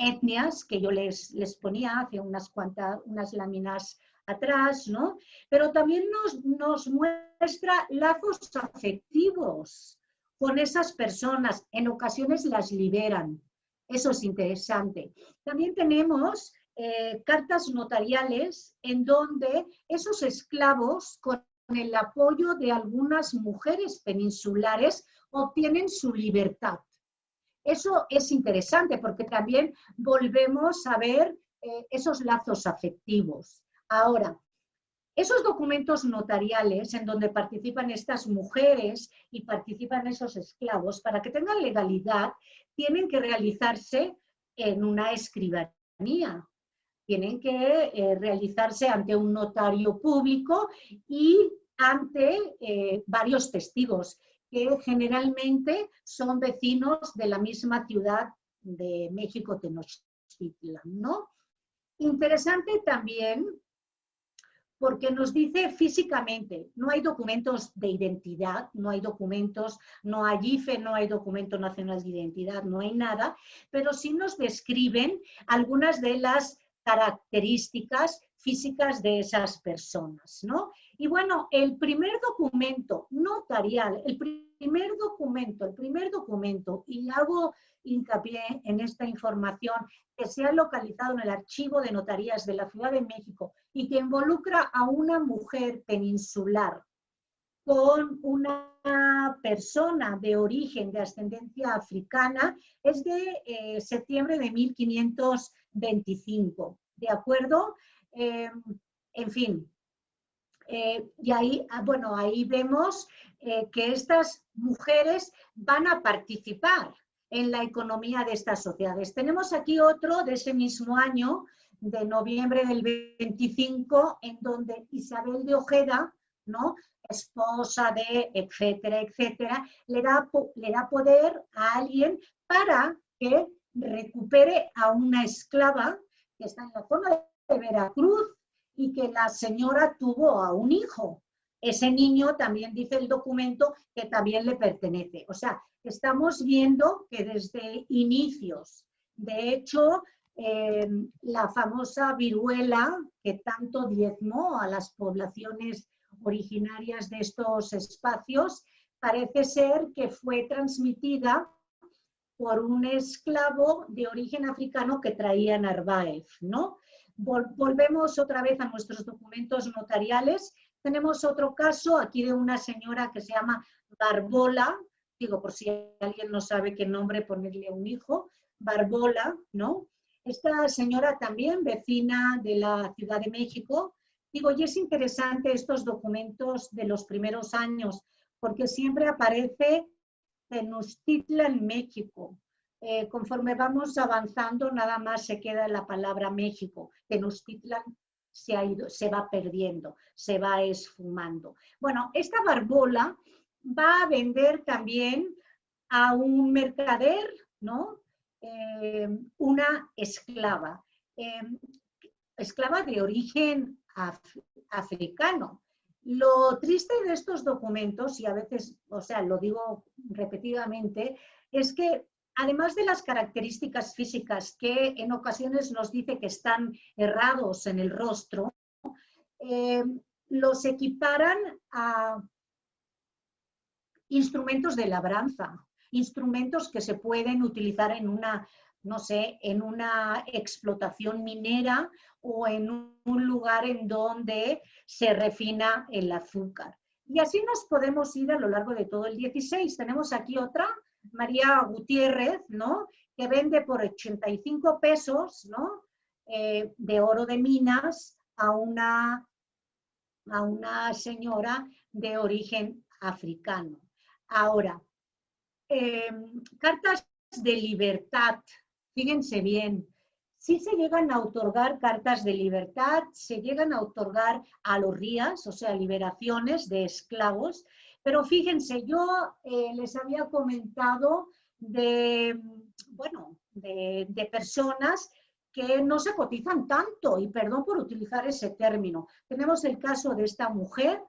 etnias que yo les ponía hace unas láminas atrás, ¿no? Pero también nos muestra lazos afectivos con esas personas, en ocasiones las liberan. Eso es interesante. También tenemos cartas notariales en donde esos esclavos, con el apoyo de algunas mujeres peninsulares, obtienen su libertad. Eso es interesante porque también volvemos a ver esos lazos afectivos. Ahora, esos documentos notariales en donde participan estas mujeres y participan esos esclavos, para que tengan legalidad, tienen que realizarse en una escribanía. Tienen que realizarse ante un notario público y ante varios testigos, que generalmente son vecinos de la misma ciudad de México, Tenochtitlan, ¿no? Interesante también porque nos dice físicamente, no hay documentos de identidad, no hay documentos, no hay IFE, no hay documento nacional de identidad, no hay nada, pero sí nos describen algunas de las características físicas de esas personas, ¿no? Y bueno, el primer documento notarial, el primer documento, y hago hincapié en esta información, que se ha localizado en el archivo de notarías de la Ciudad de México y que involucra a una mujer peninsular con una persona de origen, de ascendencia africana, es de septiembre de 1525, ¿de acuerdo? En fin, y ahí, bueno, ahí vemos que estas mujeres van a participar en la economía de estas sociedades. Tenemos aquí otro de ese mismo año, de noviembre del 25, en donde Isabel de Ojeda, ¿no?, esposa de etcétera, etcétera, le da poder a alguien para que recupere a una esclava que está en la zona de Veracruz y que la señora tuvo a un hijo. Ese niño también dice el documento que también le pertenece. O sea, estamos viendo que desde inicios, de hecho, la famosa viruela que tanto diezmó a las poblaciones originarias de estos espacios, parece ser que fue transmitida por un esclavo de origen africano que traía Narváez, ¿no? Volvemos otra vez a nuestros documentos notariales. Tenemos otro caso aquí de una señora que se llama Barbola, digo por si alguien no sabe qué nombre ponerle a un hijo, Barbola, ¿no? Esta señora también vecina de la Ciudad de México. Digo, y es interesante estos documentos de los primeros años, porque siempre aparece Tenochtitlan, México. Conforme vamos avanzando, nada más se queda la palabra México. Tenochtitlan se va perdiendo, se va esfumando. Bueno, esta Barbola va a vender también a un mercader, ¿no? Una esclava, esclava de origen africano. Lo triste de estos documentos, y a veces, o sea, lo digo repetidamente, es que además de las características físicas que en ocasiones nos dice que están errados en el rostro, los equiparan a instrumentos de labranza, instrumentos que se pueden utilizar en una no sé, en una explotación minera o en un lugar en donde se refina el azúcar. Y así nos podemos ir a lo largo de todo el 16. Tenemos aquí otra, María Gutiérrez, ¿no? Que vende por 85 pesos, ¿no? De oro de minas a una señora de origen africano. Ahora, cartas de libertad, fíjense bien, sí se llegan a otorgar cartas de libertad, se llegan a otorgar alorías, o sea, liberaciones de esclavos, pero fíjense, yo les había comentado de, bueno, de personas que no se cotizan tanto, y perdón por utilizar ese término. Tenemos el caso de esta mujer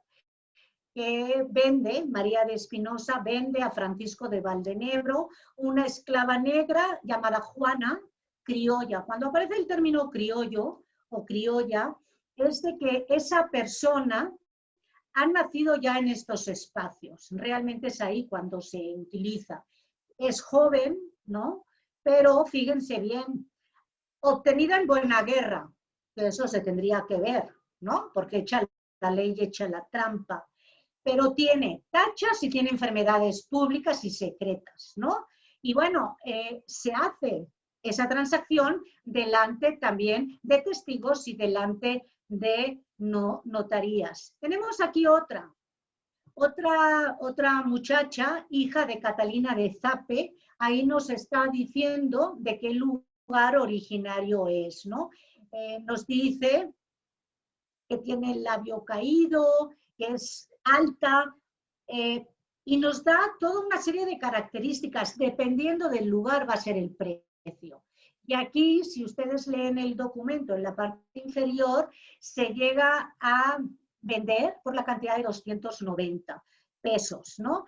que vende, María de Espinosa, vende a Francisco de Valdenebro una esclava negra llamada Juana, criolla. Cuando aparece el término criollo o criolla, es de que esa persona ha nacido ya en estos espacios. Realmente es ahí cuando se utiliza. Es joven, ¿no? Pero fíjense bien, obtenida en buena guerra, que eso se tendría que ver, ¿no? Porque echa la ley y echa la trampa, pero tiene tachas y tiene enfermedades públicas y secretas, ¿no? Y bueno, se hace esa transacción delante también de testigos y delante de notarías. Tenemos aquí otra muchacha, hija de Catalina de Zape, ahí nos está diciendo de qué lugar originario es, ¿no? Nos dice que tiene el labio caído, que es alta, y nos da toda una serie de características. Dependiendo del lugar va a ser el precio. Y aquí, si ustedes leen el documento en la parte inferior, se llega a vender por la cantidad de 290 pesos, ¿no?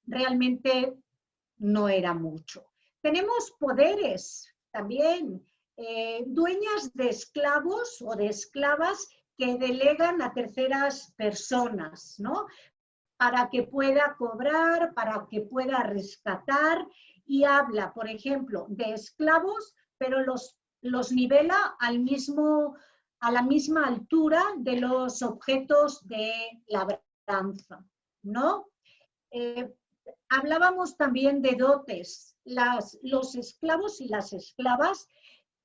Realmente no era mucho. Tenemos poderes también, dueñas de esclavos o de esclavas que delegan a terceras personas, ¿no? Para que pueda cobrar, para que pueda rescatar, y habla, por ejemplo, de esclavos, pero los nivela a la misma altura de los objetos de labranza, ¿no? Hablábamos también de dotes. Los esclavos y las esclavas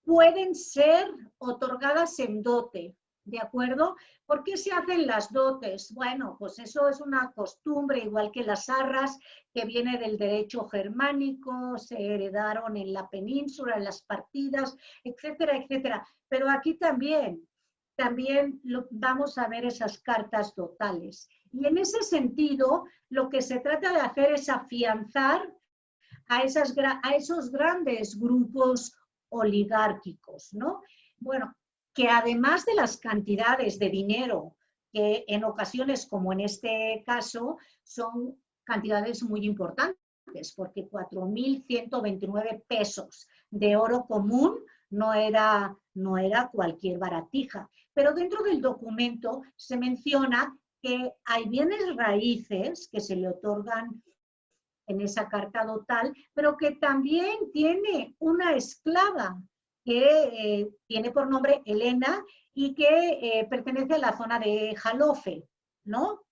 pueden ser otorgadas en dote, ¿de acuerdo? ¿Por qué se hacen las dotes? Bueno, pues eso es una costumbre, igual que las arras, que viene del derecho germánico, se heredaron en la península, en las partidas, etcétera, etcétera. Pero aquí también vamos a ver esas cartas totales. Y en ese sentido, lo que se trata de hacer es afianzar a esos grandes grupos oligárquicos, ¿no? Bueno, que además de las cantidades de dinero, que en ocasiones, como en este caso, son cantidades muy importantes, porque 4.129 pesos de oro común no era cualquier baratija. Pero dentro del documento se menciona que hay bienes raíces que se le otorgan en esa carta dotal, pero que también tiene una esclava que tiene por nombre Elena y que pertenece a la zona de Jalofe, ¿no?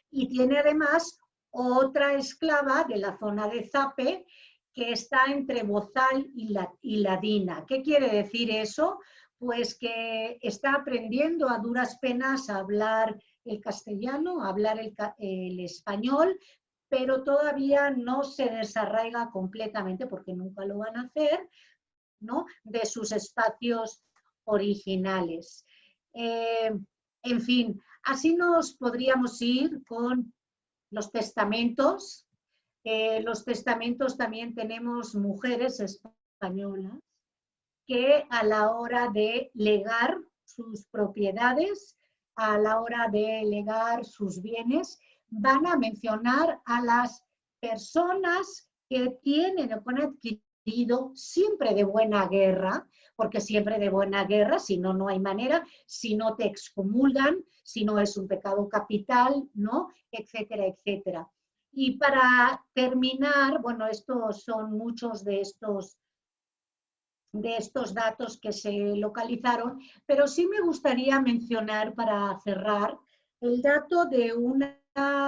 Y tiene además otra esclava de la zona de Zape que está entre Bozal y Ladina. ¿Qué quiere decir eso? Pues que está aprendiendo a duras penas a hablar el castellano, a hablar el español, pero todavía no se desarraiga completamente, porque nunca lo van a hacer, ¿no? De sus espacios originales. En fin, así nos podríamos ir con los testamentos. Los testamentos también tenemos mujeres españolas que a la hora de legar sus propiedades, a la hora de legar sus bienes, van a mencionar a las personas que tienen o han adquirido siempre de buena guerra, porque siempre de buena guerra, si no, no hay manera, si no te excomulgan, si no es un pecado capital, ¿no? Etcétera, etcétera. Y para terminar, bueno, estos son muchos de estos de estos datos que se localizaron, pero sí me gustaría mencionar para cerrar el dato de una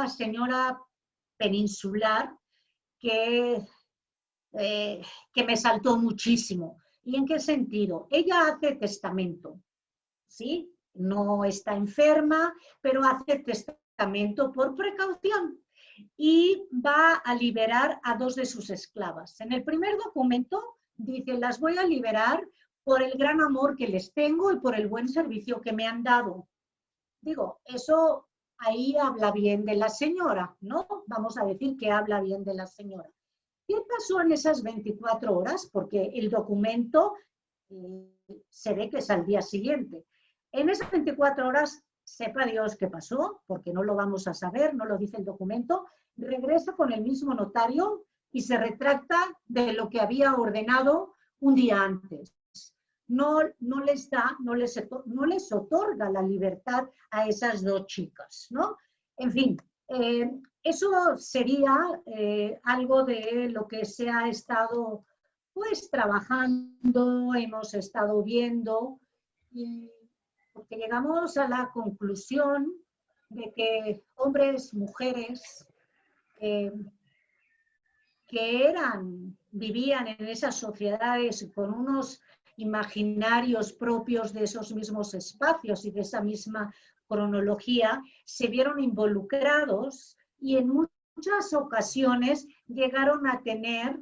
señora peninsular que, que me saltó muchísimo. ¿Y en qué sentido? Ella hace testamento, ¿sí? No está enferma, pero hace testamento por precaución y va a liberar a 2 de sus esclavas. En el primer documento dice, las voy a liberar por el gran amor que les tengo y por el buen servicio que me han dado. Digo, eso ahí habla bien de la señora, ¿no? Vamos a decir que habla bien de la señora. ¿Qué pasó en esas 24 horas? Porque el documento se ve que es al día siguiente. En esas 24 horas, sepa Dios qué pasó, porque no lo vamos a saber, no lo dice el documento, regresa con el mismo notario y se retracta de lo que había ordenado un día antes. No les otorga la libertad a esas 2 chicas, ¿no? En fin, eso sería algo de lo que se ha estado pues trabajando, hemos estado viendo, y porque llegamos a la conclusión de que hombres, mujeres que vivían en esas sociedades con unos imaginarios propios de esos mismos espacios y de esa misma cronología, se vieron involucrados y en muchas ocasiones llegaron a tener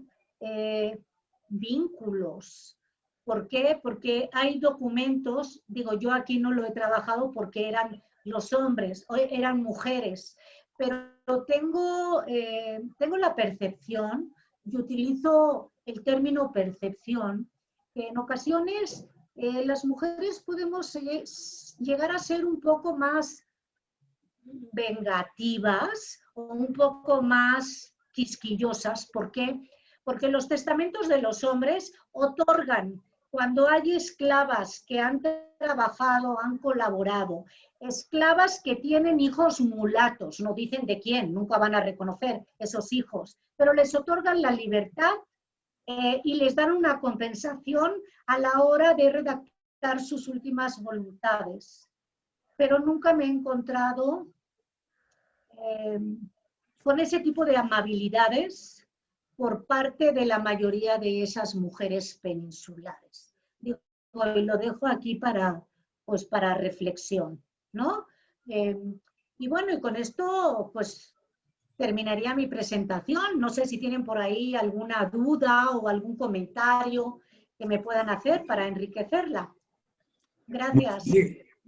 vínculos. ¿Por qué? Porque hay documentos, digo, yo aquí no lo he trabajado porque eran los hombres, eran mujeres, pero tengo la percepción, y utilizo el término percepción, que en ocasiones las mujeres podemos llegar a ser un poco más vengativas o un poco más quisquillosas. ¿Por qué? Porque los testamentos de los hombres otorgan, cuando hay esclavas que han trabajado, han colaborado, esclavas que tienen hijos mulatos, no dicen de quién, nunca van a reconocer esos hijos, pero les otorgan la libertad y les dan una compensación a la hora de redactar sus últimas voluntades. Pero nunca me he encontrado con ese tipo de amabilidades por parte de la mayoría de esas mujeres peninsulares. Digo, y lo dejo aquí pues para reflexión, ¿no? Y bueno, y con esto, pues terminaría mi presentación. No sé si tienen por ahí alguna duda o algún comentario que me puedan hacer para enriquecerla. Gracias.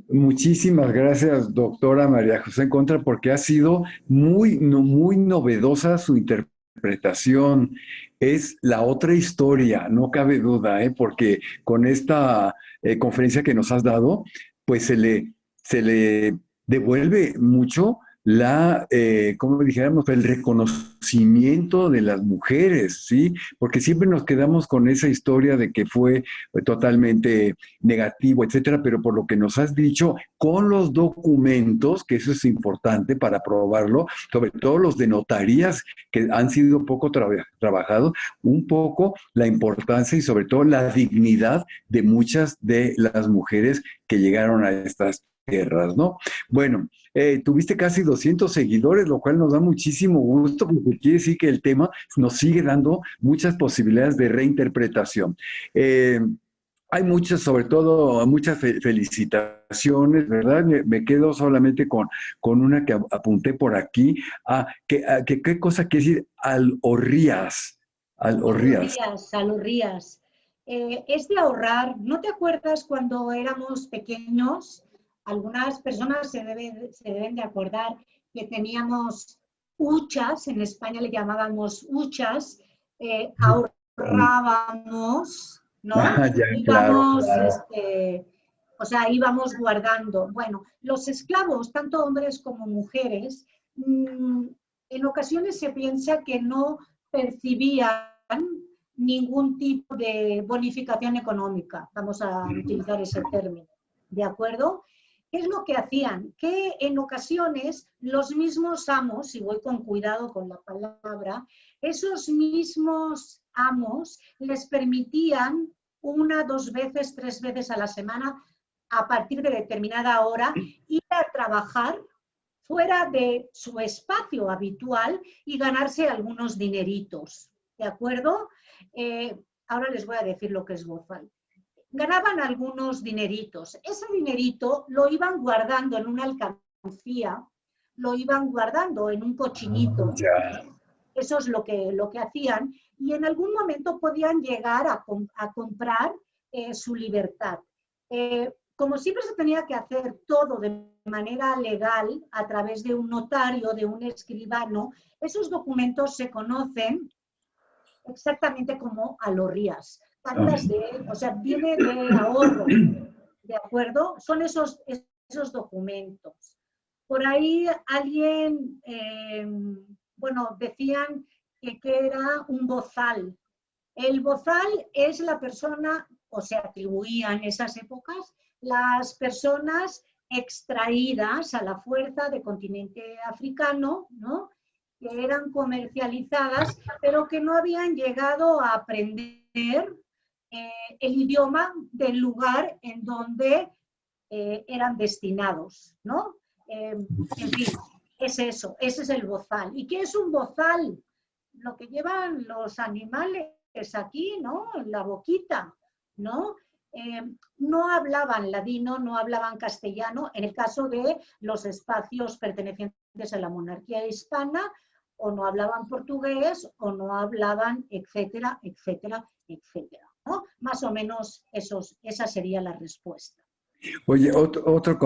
Muchísimas gracias, doctora María José Contra, porque ha sido muy novedosa su interpretación. Es la otra historia, no cabe duda, porque con esta conferencia que nos has dado, pues se le devuelve mucho como dijéramos, el reconocimiento de las mujeres, ¿sí? Porque siempre nos quedamos con esa historia de que fue totalmente negativo, etcétera, pero por lo que nos has dicho, con los documentos, que eso es importante para probarlo, sobre todo los de notarías que han sido poco trabajados, un poco la importancia y sobre todo la dignidad de muchas de las mujeres que llegaron a estas tierras, ¿no? Bueno, tuviste casi 200 seguidores, lo cual nos da muchísimo gusto, porque quiere decir que el tema nos sigue dando muchas posibilidades de reinterpretación. Hay muchas, sobre todo, muchas felicitaciones, ¿verdad? Me quedo solamente con una que apunté por aquí. ¿Qué cosa quiere decir alhorrías? Alhorrías. Alhorrías. Es de ahorrar. ¿No te acuerdas cuando éramos pequeños? Algunas personas se deben de acordar que teníamos huchas, en España le llamábamos huchas, ahorrábamos, ¿no? Ya, claro, Íbamos, claro. íbamos guardando. Bueno, los esclavos, tanto hombres como mujeres, en ocasiones se piensa que no percibían ningún tipo de bonificación económica, vamos a utilizar ese término, ¿de acuerdo? ¿Qué es lo que hacían? Que en ocasiones los mismos amos, y voy con cuidado con la palabra, esos mismos amos les permitían 1, 2 veces, 3 veces a la semana, a partir de determinada hora, ir a trabajar fuera de su espacio habitual y ganarse algunos dineritos, ¿de acuerdo? Ahora les voy a decir lo que es bozal. Ganaban algunos dineritos. Ese dinerito lo iban guardando en una alcancía, lo iban guardando en un cochinito. Ya. Eso es lo que hacían, y en algún momento podían llegar a comprar su libertad. Como siempre se tenía que hacer todo de manera legal, a través de un notario, de un escribano, esos documentos se conocen exactamente como alorrías, cartas o sea, viene de ahorro, ¿de acuerdo? Son esos documentos. Por ahí alguien, bueno, decían que era un bozal. El bozal es la persona, o se atribuían en esas épocas, las personas extraídas a la fuerza del continente africano, ¿no? Que eran comercializadas, pero que no habían llegado a aprender el idioma del lugar en donde eran destinados, ¿no? En fin, es eso, ese es el bozal. ¿Y qué es un bozal? Lo que llevan los animales aquí, ¿no? En la boquita, ¿no? No hablaban ladino, no hablaban castellano, en el caso de los espacios pertenecientes a la monarquía hispana, o no hablaban portugués, o no hablaban, etcétera, etcétera, etcétera, ¿no? Más o menos esa sería la respuesta. Oye,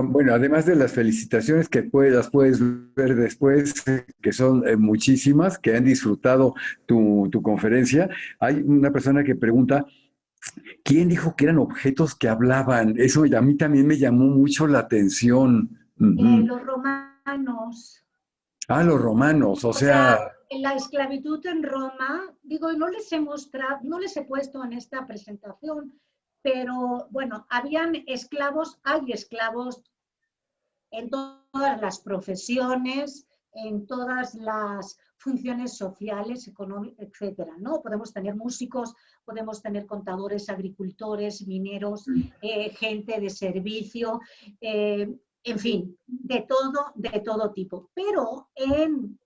bueno, además de las felicitaciones que las puedes ver después, que son muchísimas, que han disfrutado tu conferencia, hay una persona que pregunta, ¿quién dijo que eran objetos que hablaban? Eso a mí también me llamó mucho la atención. Ujú. Los romanos. Ah, los romanos, o O sea, sea, en la esclavitud en Roma, digo, no les he mostrado, no les he puesto en esta presentación, pero bueno, habían esclavos, hay esclavos en todas las profesiones, en todas las funciones sociales, económicas, etcétera, ¿no? Podemos tener músicos, podemos tener contadores, agricultores, mineros, gente de servicio, en fin, de todo tipo. Pero en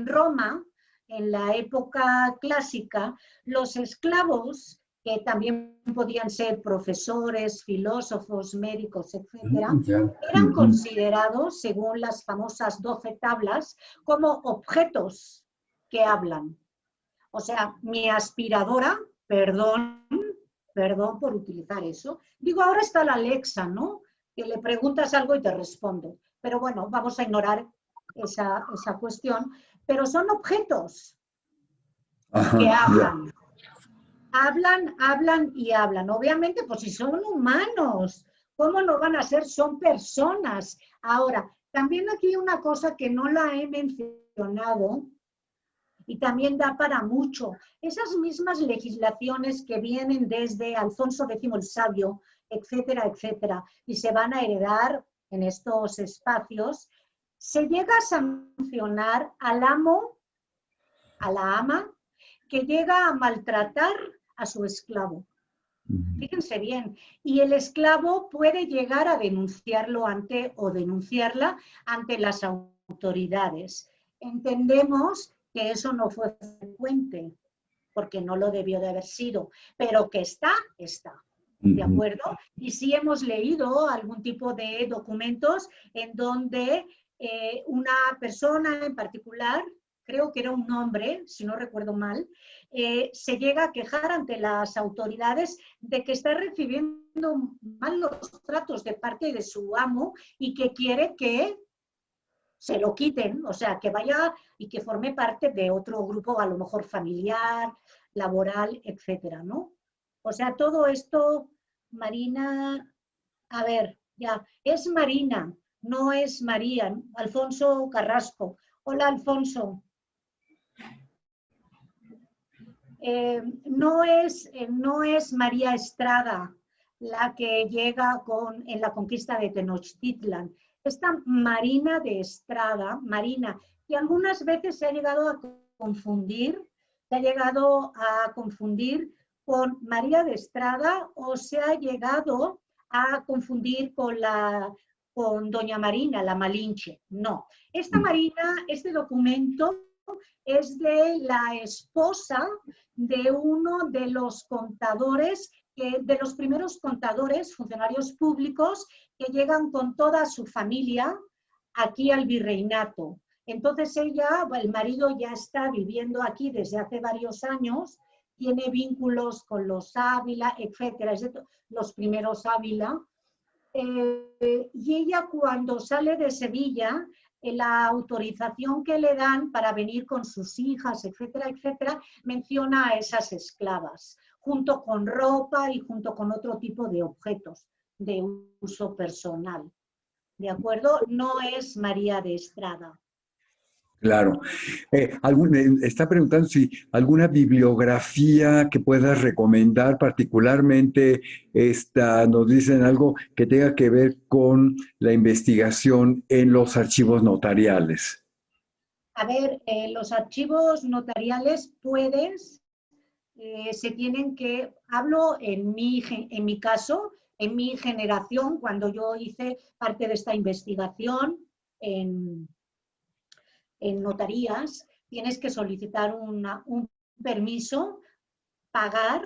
Roma, en la época clásica, los esclavos, que también podían ser profesores, filósofos, médicos, etcétera, ya. eran considerados, según las famosas 12 tablas, como objetos que hablan. O sea, mi aspiradora, perdón por utilizar eso, digo, ahora está la Alexa, ¿no? Que le preguntas algo y te responde. Pero bueno, vamos a ignorar esa cuestión. Pero son objetos Ajá, que ya. hablan. Hablan y hablan. Obviamente, pues si son humanos, ¿cómo no van a ser? Son personas. Ahora, también aquí una cosa que no la he mencionado y también da para mucho. Esas mismas legislaciones que vienen desde Alfonso X el Sabio, etcétera, etcétera, y se van a heredar en estos espacios, se llega a sancionar al amo, a la ama, que llega a maltratar a su esclavo. Fíjense bien, y el esclavo puede llegar a denunciarlo o denunciarla ante las autoridades. Entendemos que eso no fue frecuente, porque no lo debió de haber sido, pero que está, está. ¿De acuerdo? Y sí hemos leído algún tipo de documentos en donde una persona en particular, creo que era un hombre, si no recuerdo mal, se llega a quejar ante las autoridades de que está recibiendo malos tratos de parte de su amo y que quiere que se lo quiten, o sea, que vaya y que forme parte de otro grupo, a lo mejor familiar, laboral, etcétera, ¿no? O sea, todo esto, Marina, a ver, ya, es Marina, no es María. Alfonso Carrasco. Hola, Alfonso. No es María Estrada la que llega en la conquista de Tenochtitlan. Esta Marina de Estrada, Marina, que algunas veces se ha llegado a confundir con María de Estrada o se ha llegado a confundir con doña Marina, la Malinche. No. Esta Marina, este documento es de la esposa de uno de los contadores, de los primeros contadores, funcionarios públicos, que llegan con toda su familia aquí al virreinato. Entonces ella, el marido ya está viviendo aquí desde hace varios años, tiene vínculos con los Ávila, etcétera, es de los primeros Ávila. Y ella cuando sale de Sevilla, la autorización que le dan para venir con sus hijas, etcétera, etcétera, menciona a esas esclavas, junto con ropa y junto con otro tipo de objetos de uso personal. ¿De acuerdo? No es María de Estrada. Claro. Está preguntando si alguna bibliografía que puedas recomendar, particularmente nos dicen algo que tenga que ver con la investigación en los archivos notariales. A ver, los archivos notariales se tienen que, hablo en mi caso, en mi generación, cuando yo hice parte de esta investigación en notarías, tienes que solicitar un permiso, pagar,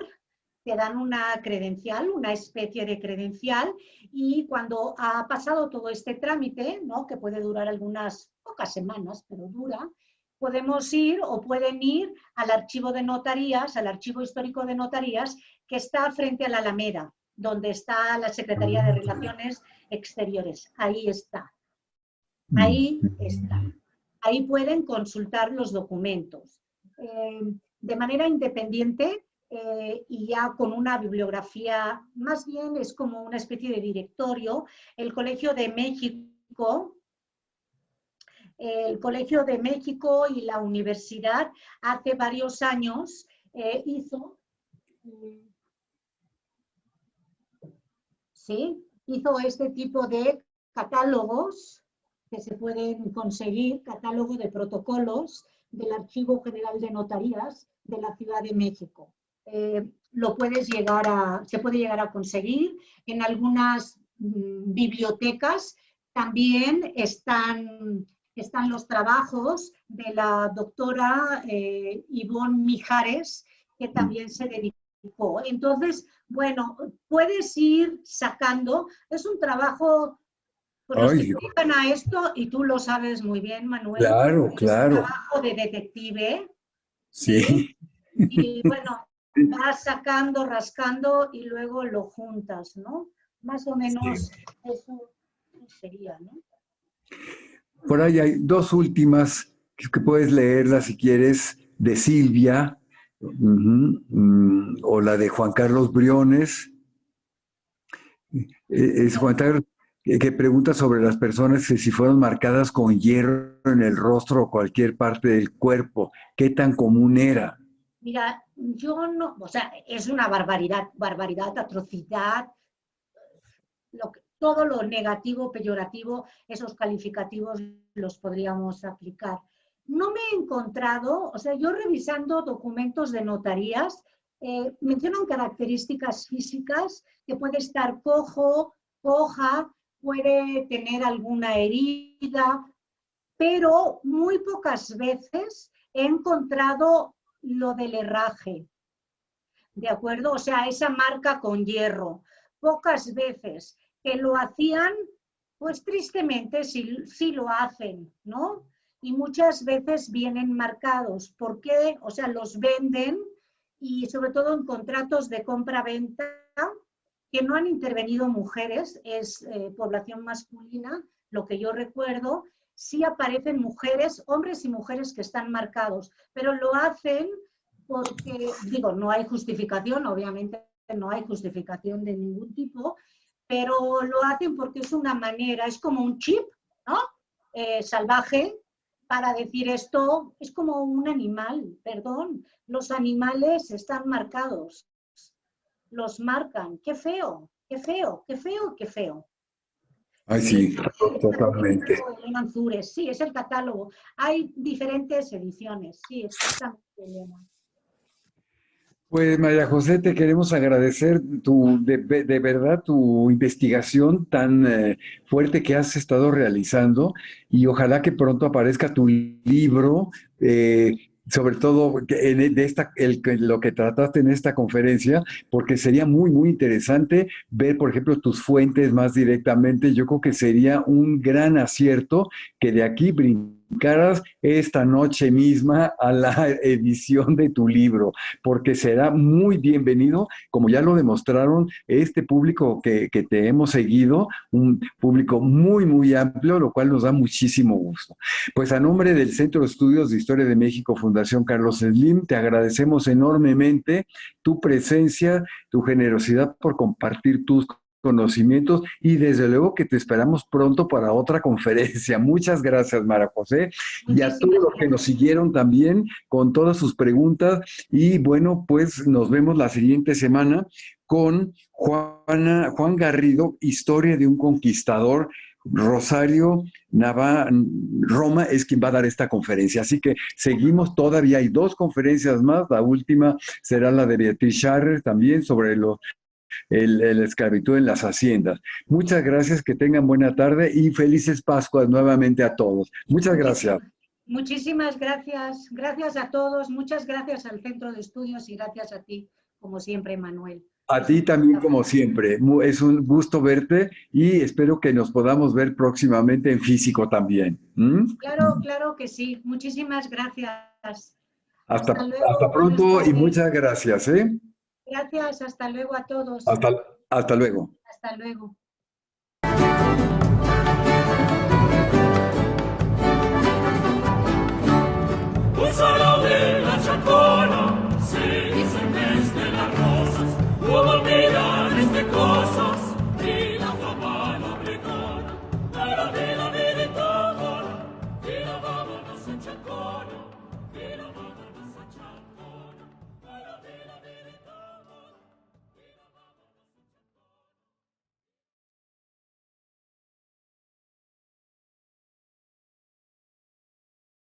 te dan una credencial, una especie de credencial, y cuando ha pasado todo este trámite, ¿no?, que puede durar algunas pocas semanas, pero dura, podemos ir o pueden ir al archivo de notarías, al archivo histórico de notarías, que está frente a la Alameda, donde está la Secretaría de Relaciones Exteriores. Ahí está. Ahí está. Ahí pueden consultar los documentos. De manera independiente y ya con una bibliografía, más bien es como una especie de directorio, el Colegio de México y la universidad hace varios años hizo este tipo de catálogos que se pueden conseguir, catálogo de protocolos del Archivo General de Notarías de la Ciudad de México. Se puede llegar a conseguir en algunas bibliotecas. También están los trabajos de la doctora Ivonne Mijares, que también se dedicó. Entonces, bueno, puedes ir sacando, es un trabajo, por los que se dedican a esto, y tú lo sabes muy bien, Manuel, claro, es claro. un trabajo de detective, Sí. y bueno, vas sacando, rascando y luego lo juntas, ¿no? Más o menos eso sería, ¿no? Por ahí hay dos últimas que puedes leerlas si quieres, de Silvia, o la de Juan Carlos Briones. Es Juan Carlos que pregunta sobre las personas que si fueron marcadas con hierro en el rostro o cualquier parte del cuerpo, ¿qué tan común era? Mira, yo no, o sea, es una barbaridad, atrocidad, todo lo negativo, peyorativo, esos calificativos los podríamos aplicar. No me he encontrado, o sea, yo revisando documentos de notarías, mencionan características físicas, que puede estar cojo, coja, puede tener alguna herida, pero muy pocas veces he encontrado lo del herraje, ¿de acuerdo? O sea, esa marca con hierro. Pocas veces que lo hacían, pues tristemente sí lo hacen, ¿no? Y muchas veces vienen marcados. ¿Por qué? O sea, los venden y sobre todo en contratos de compra-venta que no han intervenido mujeres, es población masculina, lo que yo recuerdo, sí aparecen mujeres, hombres y mujeres que están marcados, pero lo hacen porque, digo, no hay justificación, obviamente no hay justificación de ningún tipo, pero lo hacen porque es una manera, es como un chip, ¿no? Salvaje, para decir esto, es como un animal, perdón, los animales están marcados, los marcan, qué feo, qué feo, qué feo, qué feo. Ay, sí, totalmente. Sí, es el catálogo. Hay diferentes ediciones, sí, exactamente, Elena. Pues María José, te queremos agradecer de verdad tu investigación tan fuerte que has estado realizando y ojalá que pronto aparezca tu libro, sobre todo de lo que trataste en esta conferencia, porque sería muy, muy interesante ver, por ejemplo, tus fuentes más directamente. Yo creo que sería un gran acierto que de aquí brincaras esta noche misma a la edición de tu libro porque será muy bienvenido, como ya lo demostraron este público que te hemos seguido, un público muy, muy amplio, lo cual nos da muchísimo gusto. Pues a nombre del Centro de Estudios de Historia de México, Fundación Carlos Slim, te agradecemos enormemente tu presencia, tu generosidad por compartir tus conocimientos y desde luego que te esperamos pronto para otra conferencia. Muchas gracias, Mara José, y a todos Muchísimas los que nos gracias. siguieron también con todas sus preguntas. Y bueno, pues nos vemos la siguiente semana con Juan Garrido, Historia de un Conquistador. Rosario Roma es quien va a dar esta conferencia. Así que seguimos, todavía hay dos conferencias más. La última será la de Beatriz Scharrer también sobre la esclavitud en las haciendas. Muchas gracias, que tengan buena tarde y felices Pascuas nuevamente a todos. Muchas gracias. Muchísimas, muchísimas gracias. Gracias a todos. Muchas gracias al Centro de Estudios y gracias a ti, como siempre, Manuel. A Es un ti también, placer. como siempre. Es un gusto verte y espero que nos podamos ver próximamente en físico también. ¿Mm? Claro, claro que sí. Muchísimas gracias. Hasta Hasta luego. Buenas pronto y tardes. muchas gracias, ¿eh? Gracias. Hasta luego a todos. Hasta, hasta luego. Hasta luego.